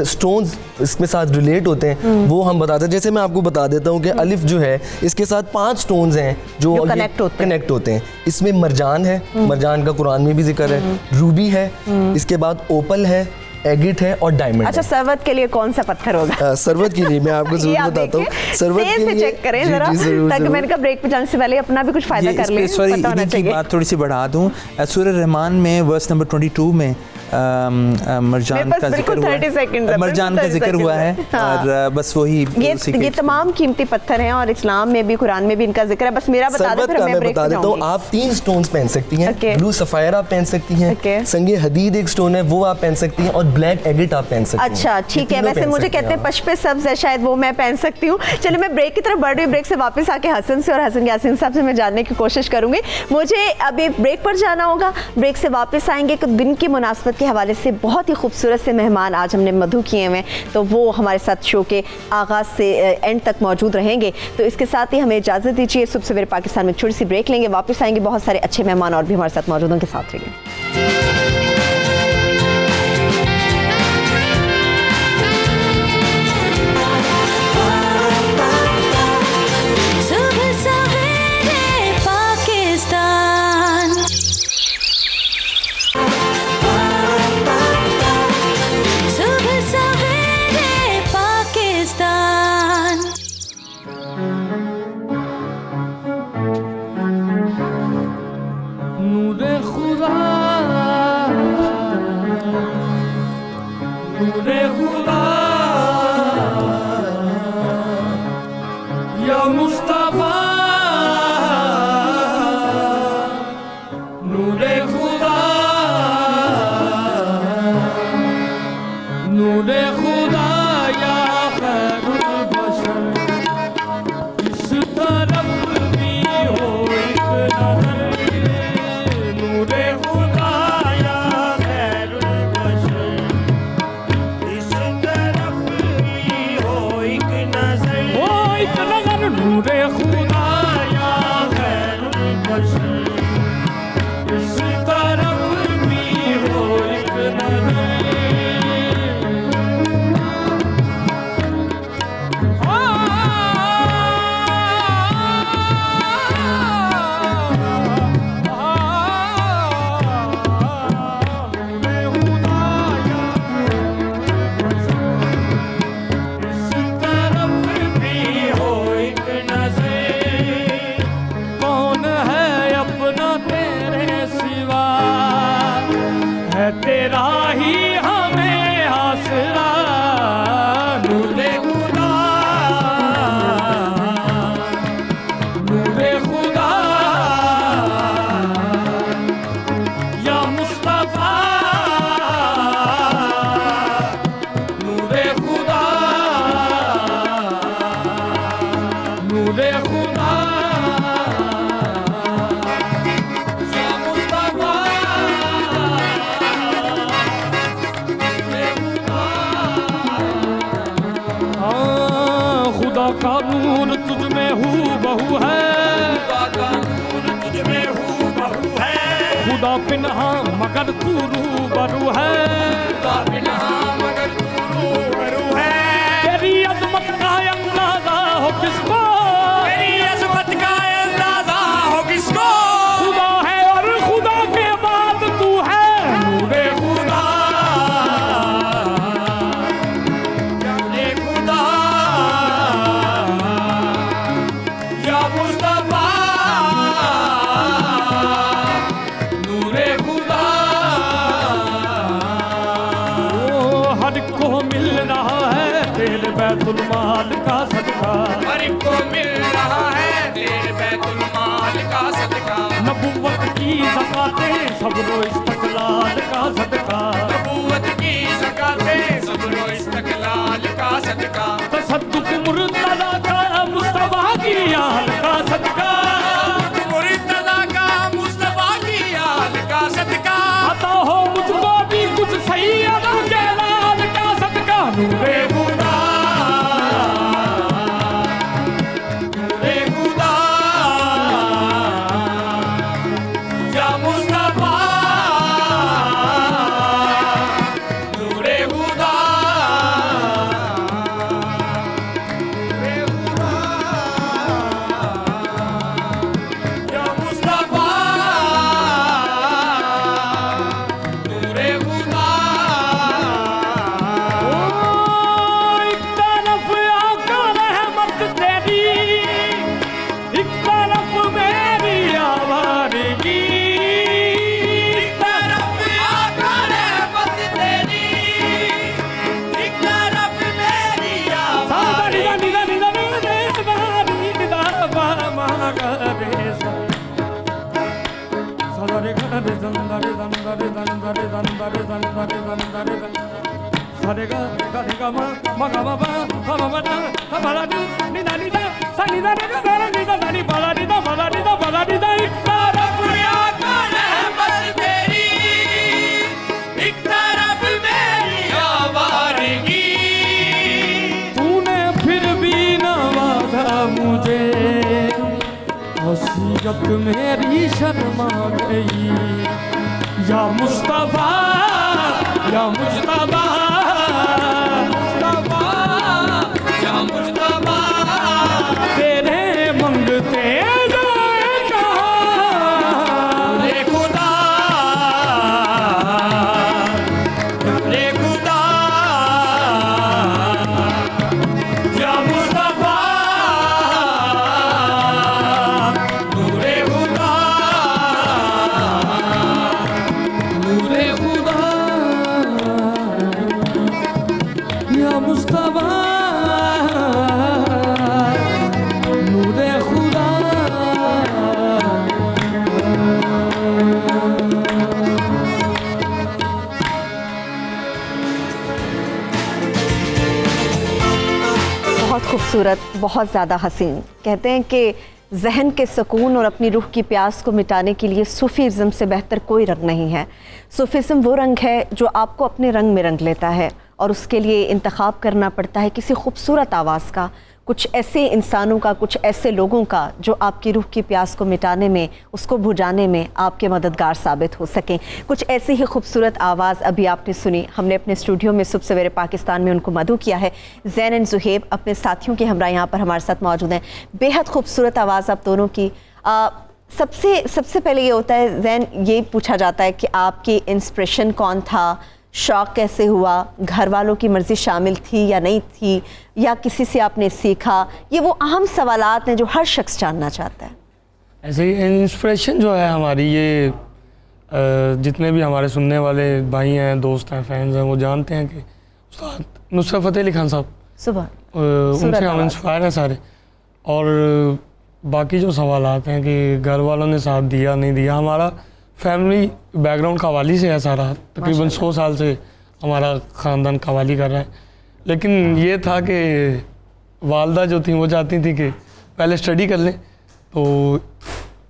स्टोन्स इसके साथ रिलेट होते हैं वो हम बताते हैं। जैसे मैं आपको बता देता हूँ कि अलिफ जो है इसके साथ 5 स्टोन्स हैं जो कनेक्ट होते हैं। इसमें मरजान है, मरजान का कुरान में भी जिक्र है, रूबी है, इसके बाद ओपल है, एगिट है और डायमंड। अच्छा, सरवत के लिए कौन सा पत्थर होगा? सरवत के लिए मैं आपको जरूर बताता हूँ। सरवत के लिए चेक करें जरा, ताकि मैंने कहा ब्रेक पे जाने से पहले अपना भी कुछ फायदा कर ले। सॉरी, इनकी बात थोड़ी सी बढ़ा दूँ। सूरह रहमान में वर्स नंबर 22 में मरजान का जिक्र हुआ है, मरजान का जिक्र हुआ है, और बस वही ये तमाम कीमती पत्थर हैं और इस्लाम में भी, कुरान में भी इनका जिक्र है। बस मेरा बता दो, फिर मैं ब्रेक पे जाऊंगी। आप 3 स्टोन्स पहन सकती हैं, ब्लू सफायर आप पहन सकती हैं, संगे हदीद एक स्टोन है वो आप पहन सकती हैं, और ब्लैक एगिट आप पहन सकती हैं। अच्छा, ठीक है। वैसे मुझे कहते हैं पशपे सब्ज है, शायद वो मैं पहन सकती हूँ। चलिए मैं ब्रेक की तरफ बढ़ रही हूँ। ब्रेक से वापस आके हसन से और हसन यासीन साहब से मैं जानने की कोशिश करूंगी। मुझे अभी ब्रेक पर जाना होगा, ब्रेक से वापस आएंगे। दिन की मुनासबत के हवाले से बहुत ही खूबसूरत से मेहमान आज हमने मधु किए हुए, तो वो हमारे साथ शो के आगाज़ से एंड तक मौजूद रहेंगे। तो इसके साथ ही हमें इजाज़त दीजिए। सुबह सवेरे पाकिस्तान में छोटी सी ब्रेक लेंगे, वापस आएंगे। बहुत सारे अच्छे मेहमान और भी हमारे साथ मौजूद होंगे, साथ रहिए। खुदा पिन्हा मगर तू रूबरू है, खुदा पिन्हा मगर तू रूबरू है। तेरी अजमत का अंदाजा हो किसको, तेरी अजमत का अंदाजा हो किसको। खुदा है और खुदा के बाद तू है नूरे खुदा, जाने खुदा या मुस्तफा नूरे खुदा। ओ हर को मिल रहा है तेरे बैतुल माल का सदका, हर को मिल रहा है तेरे बैतुल माल का सदका। नबूवत की ज़कातें सबरो इस्तक़लाल का सदका, नबूवत की ज़कातें सबरो इस्तक़लाल का सदका। तसद्दुक़ मुर्तज़ा का मुस्तफ़ा की आल का सदका, मुर्तज़ा का मुस्तफ़ा की आल का सदका। अता हो मुझको भी कुछ सैयद के लाल का सदका। नूरे खुदा नूरे खुदा या मुस्तफा नूरे खुदा नूरे खुदा या मुस्तफा नूरे खुदा। ओ एक तरफ आका रहमत तेरी, एक तरफ मेरी आवारगी, एक तरफ आका रहमत तेरी, एक तरफ मेरी आवारगी। तूने फिर भी नवाजा मुझे, वसीयत मेरी शर्मा गई। या मुस्तफा या मुस्तफा मुस्तफा या मुस्तफा तेरे मंगते जाए कहाँ। रे खुदा रे खुदा या मुस्तफा नूरे खुदा नूरे खुदा या मुस्तफा नूरे खुदा। बहुत खूबसूरत, बहुत ज़्यादा हसीन। कहते हैं कि जहन के सुकून और अपनी रूह की प्यास को मिटाने के लिए सूफ़ीज़म से बेहतर कोई रंग नहीं है। सूफ़ीज़म वो रंग है जो आपको अपने रंग में रंग लेता है और उसके लिए इंतखाब करना पड़ता है किसी खूबसूरत आवाज़ का, कुछ ऐसे इंसानों का, कुछ ऐसे लोगों का जो आपकी रूह की प्यास को मिटाने में, उसको बुझाने में आपके मददगार साबित हो सकें। कुछ ऐसी ही खूबसूरत आवाज़ अभी आपने सुनी। हमने अपने स्टूडियो में सुबह सवेरे पाकिस्तान में उनको मदऊ किया है। ज़ैन एंड ज़ुहैब अपने साथियों के हमरा यहाँ पर हमारे साथ मौजूद हैं। बेहद खूबसूरत आवाज़ आप दोनों की। सबसे पहले ये होता है ज़ैन, ये पूछा जाता है कि आपकी इंस्पिरेशन कौन था, शौक़ कैसे हुआ, घर वालों की मर्ज़ी शामिल थी या नहीं थी, या किसी से आपने सीखा? ये वो अहम सवालात हैं जो हर शख्स जानना चाहता है। ऐसे ही इंस्पिरेशन जो है हमारी, ये जितने भी हमारे सुनने वाले भाई हैं, दोस्त हैं, फैंस हैं, वो जानते हैं कि उस्ताद नुसरत फ़तेह अली खान साहब, सुबह उनसे हम इंस्पायर हैं सारे। और बाकी जो सवालात हैं कि घर वालों ने साथ दिया नहीं दिया, हमारा फैमिली बैकग्राउंड कव्वाली से है सारा। तकरीबन 100 साल से हमारा ख़ानदान कव्वाली कर रहा है। लेकिन ये था कि वालदा जो थी वो चाहती थी कि पहले स्टडी कर लें, तो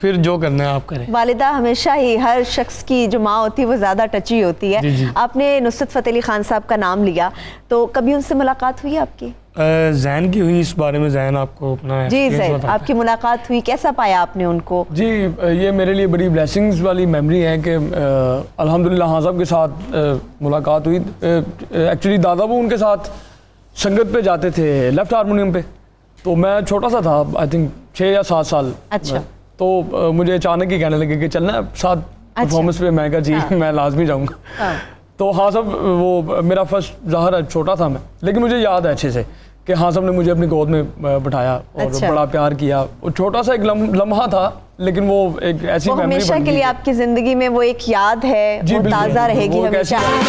फिर जो करना है आप करें। वालिदा हमेशा ही हर शख्स की जो माँ होती है वो ज़्यादा टची होती है। जी जी। आपने नुसरत फ़तेह अली खान साहब का नाम लिया, तो कभी उनसे मुलाकात हुई आपकी? जैन की हुई, इस बारे में जैन आपको अपना जी experience जैन, बताता है। आपकी मुलाकात हुई, कैसा पाया आपने उनको? जी ये मेरे लिए बड़ी ब्लेसिंग्स वाली मेमोरी है कि अल्हम्दुलिल्लाह हाँ साहब के साथ मुलाकात हुई। एक्चुअली दादा वो उनके साथ संगत पे जाते थे लेफ्ट हारमोनियम पे, तो मैं छोटा सा था, आई थिंक 6 या 7 साल। अच्छा। तो मुझे अचानक ही कहने लगे कि चलना है साथ परफॉर्मेंस पे। मैं कहा जी मैं लाजमी जाऊँगा। हाँ। तो हाँ साहब वो मेरा फर्स्ट ज़ाहिर है छोटा था मैं, लेकिन मुझे याद है अच्छे से कि हाँ साहब ने मुझे अपनी गोद में बिठाया और अच्छा। बड़ा प्यार किया। वो छोटा सा एक लम्हा था, लेकिन वो एक ऐसी वो मेमोरी हमेशा बन के गई लिए कि- आपकी ज़िंदगी में वो एक याद है, जी, वो बिल्कुल। ताज़ा रहेगी वो एक ऐसी- हमेशा।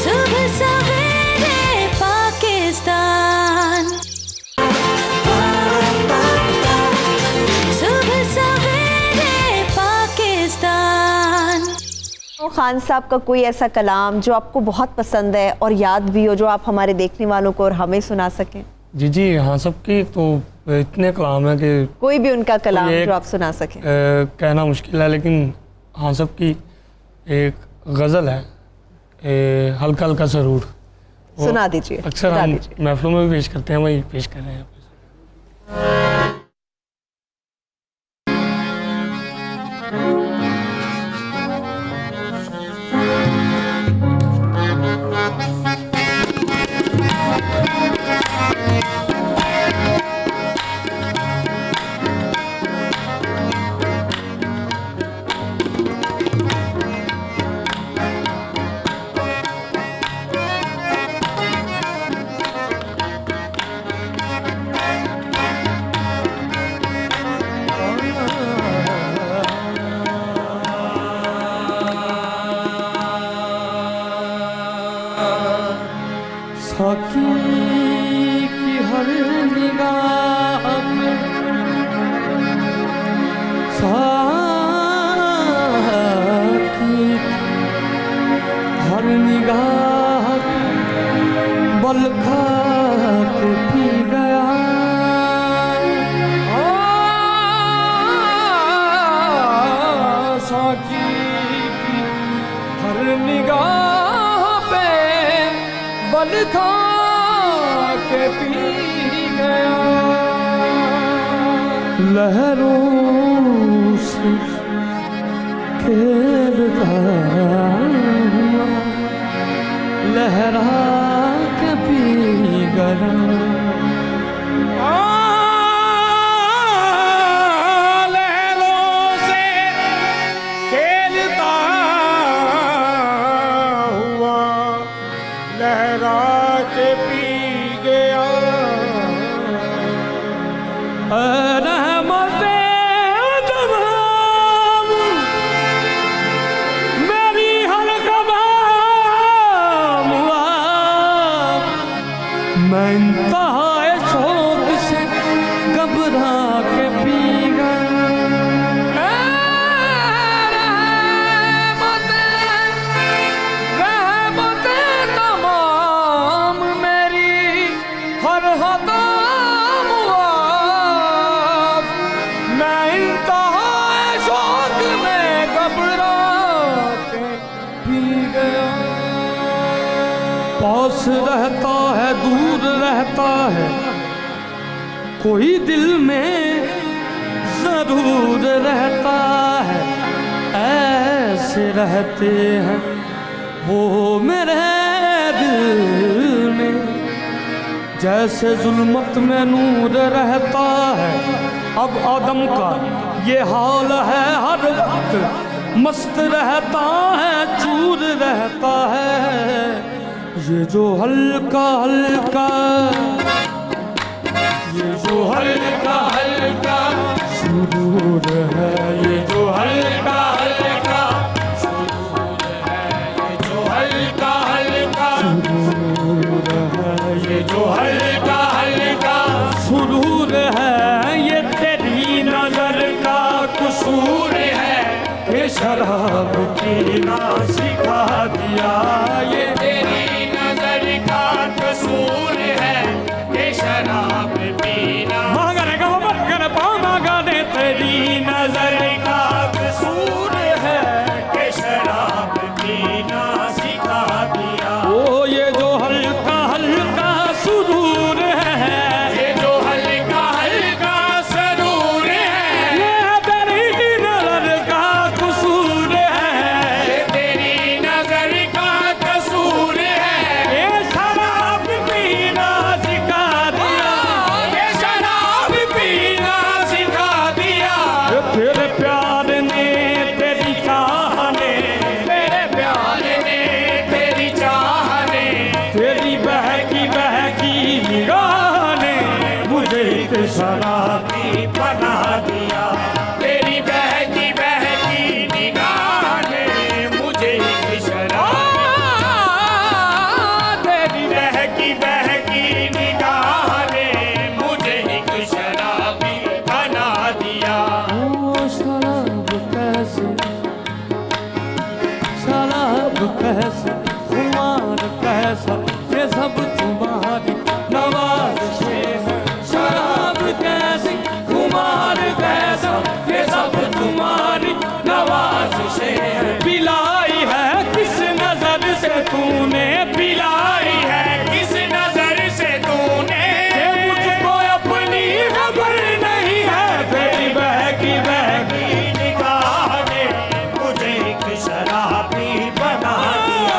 सुबह सवेरे पाकिस्तान, सुबह सवेरे पाकिस्तान। तो खान साहब का कोई ऐसा कलाम जो आपको बहुत पसंद है और याद भी हो, जो आप हमारे देखने वालों को और हमें सुना सकें? जी जी हाँ सब की तो इतने कलाम है कि कोई भी उनका कलाम एक- जो आप सुना सकें। कहना मुश्किल है, लेकिन हाँ सब की एक गज़ल है हल्का हल्का सरूर, वो सुना दीजिए, अक्सर सुना हम दीजिए। महफिलों में भी पेश करते हैं, वही पेश कर रहे हैं। साकी की हर निगाह पे, साकी की हर निगाह पे बल खा के पी गया। साकी की हर निगाह पे बल खा के पी गया। लहरों से खेलता हुआ लहरा के पी गया। लहरों से खेलता हुआ लहरा के पी गया। रहमते तमाम मेरी हर कदम मैं इंतहाए शौक से घबरा के पी गया। रहमते तमाम मेरी हर हदम मैं इंतहाए शौक में घबरा के पी गया। पास रहता है दूर रहता है कोई दिल में जरूर रहता है। ऐसे रहते हैं वो मेरे दिल में जैसे जुल्मत में नूर रहता है। अब आदम का ये हाल है हर वक्त मस्त रहता है चूर रहता है। ये जो हल्का हल्का ये जो हल्का हल्का सुरूर है। ये जो हल्का हल्का सुरूर है। ये जो हल्का हल्का सुरूर है। ये जो हल्का हल्का सुरूर है। ये तेरी नजर का कसूर है कि शराब पीना सिखा दिया। ये तेरी नजर का कसूर है कि शराब पीना मगने तेरी नजर का कसूर है कि शराब पीना सिखा दिया। ओ ये जो हल्का शराबी बना दिया। तेरी बहकी बहकी निगाह ने मुझे एक शराबी, तेरी बहकी बहकी निगाह ने मुझे एक शराबी बना दिया। ओ शराब कैसे, शराब कैसे, खुमार कैसा, ये सब तुम्हारी नवाज़िशें हैं। शराब कैसी, खुमार कैसा, ये सब तुम्हारी नवाज़िशें हैं। पिलाई है किस नजर से तूने, पिलाई है किस नजर से तूने, मुझको अपनी खबर नहीं है। तेरी बहकी बहकी निगाह ने मुझे एक शराबी बना दिया।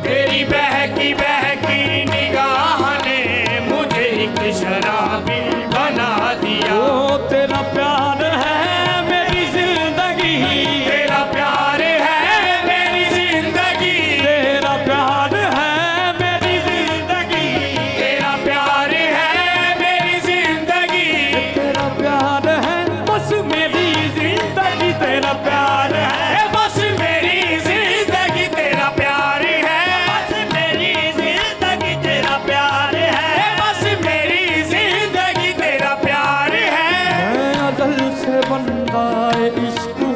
तेरी बहकी बहकी निगाह ने मुझे एक शराबी बना दिया। ओ तेरा प्यार है मेरी जिंदगी, तेरा प्यार है मेरी जिंदगी, तेरा प्यार है मेरी जिंदगी, तेरा प्यार है मेरी जिंदगी, तेरा प्यार है बस मेरी जिंदगी, तेरा प्यार है बस मेरी जिंदगी, तेरा प्यार है बस मेरी जिंदगी, तेरा प्यार है बस मेरी जिंदगी, तेरा प्यार है। मैं अज़ल से बंदा इश्क हूँ,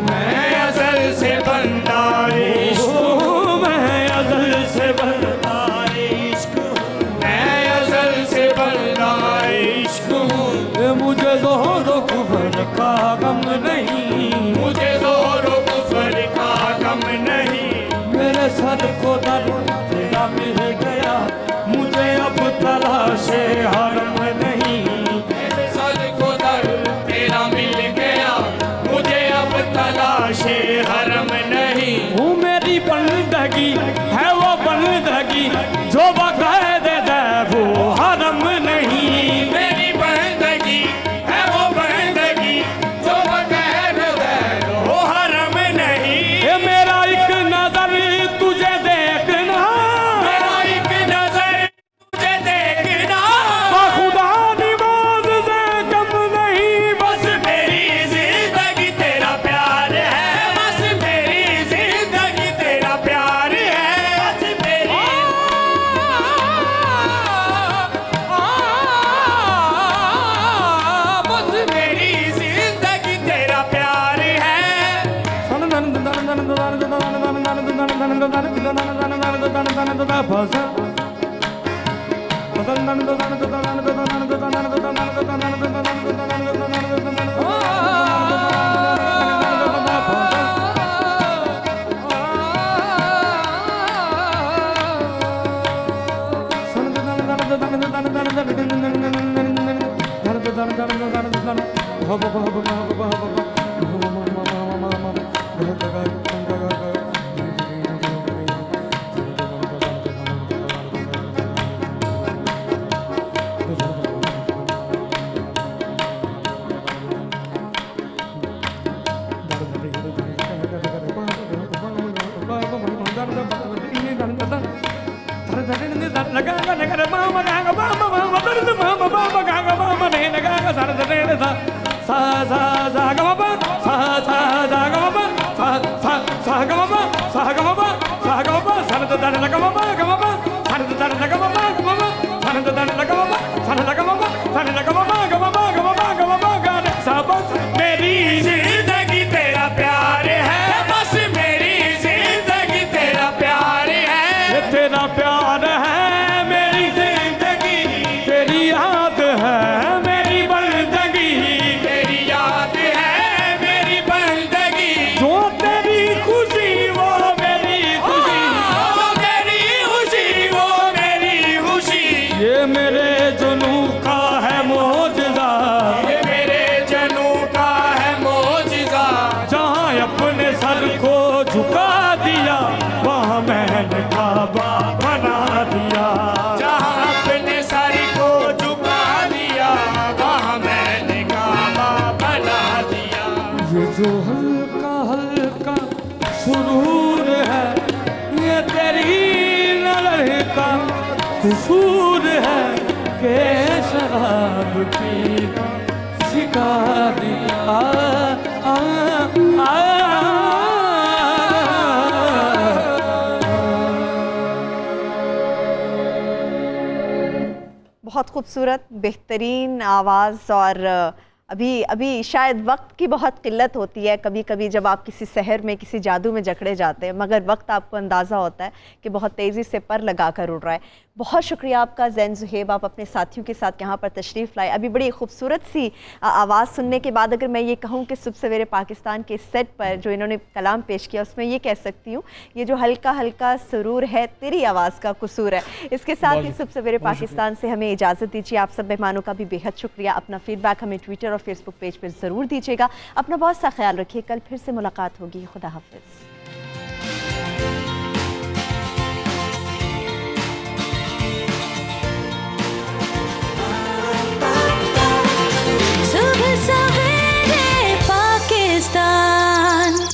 मैं अज़ल से बंदा इश्क हूँ, मैं अज़ल से बंदा इश्क हूँ, मैं अज़ल से बंदा इश्क हूँ। मुझे ज़ोर कुफ्र का गम नहीं, मुझे ज़ोर कुफ्र का गम नहीं, मेरे सर को दर्द तेरा मिल गया, मुझे अब तलाशे हरम नहीं। मेरे सर को दर्द तेरा मिल गया, मुझे अब तलाशे हरम नहीं। हूँ मेरी बंदगी है वो बंदगी जो बाकायदे दे वो हरम नहीं। मेरी बंदगी है वो बंदगी जो बाकायदे दे वो हरम नहीं। ये मेरा एक नजर तुझे देखना, मेरा एक नजर तुझे देखना, खुदा निवाज से कम नहीं, बस मेरी जिंदगी तेरा प्यार है, बस मेरी जिंदगी तेरा प्यार है, बस मेरी बस मेरी जिंदगी तेरा प्यार है। मेरी जिंदगी तेरा प्यार है, बस मेरी जिंदगी तेरा प्यार है, तेरा प्यार है मेरी जिंदगी, तेरी याद है मेरी बंदगी, तेरी याद है मेरी बंदगी, जो तेरी खुशी वो मेरी खुशी, वो तेरी खुशी वो मेरी खुशी, ये मेरे जुनू का है मोजज़ा, ये मेरे जनू का है मोजज़ा, जहाँ अपने सर को झुका दिया वहाँ मैंने काबा बना दिया, जहाँ अपने सर को झुका दिया वहाँ मैंने काबा बना दिया। ये जो हल्का हल्का सुरूर है कसूर है के शराब पी सिखा दिया बहुत खूबसूरत, बेहतरीन आवाज़। और अभी शायद वक्त की बहुत किल्लत होती है कभी कभी जब आप किसी शहर में किसी जादू में जकड़े जाते हैं, मगर वक्त आपको अंदाज़ा होता है कि बहुत तेज़ी से पर लगा कर उड़ रहा है। बहुत शुक्रिया आपका ज़ैन ज़ुहैब, आप अपने साथियों के साथ यहाँ पर तशरीफ़ लाए। अभी बड़ी खूबसूरत सी आवाज़ सुनने के बाद अगर मैं ये कहूँ कि सुबह सवेरे पाकिस्तान के सेट पर जो इन्होंने कलाम पेश किया, उसमें ये कह सकती हूँ ये जो हल्का हल्का सुरूर है तेरी आवाज़ का कसूर है। इसके साथ ही सुबह सवेरे पाकिस्तान से हमें इजाज़त दीजिए। आप सब मेहमानों का भी बेहद शुक्रिया। अपना फीडबैक हमें ट्विटर और फेसबुक पेज पर ज़रूर दीजिएगा। अपना बहुत सा ख्याल रखिए। कल फिर से मुलाकात होगी। खुदा हाफिज़।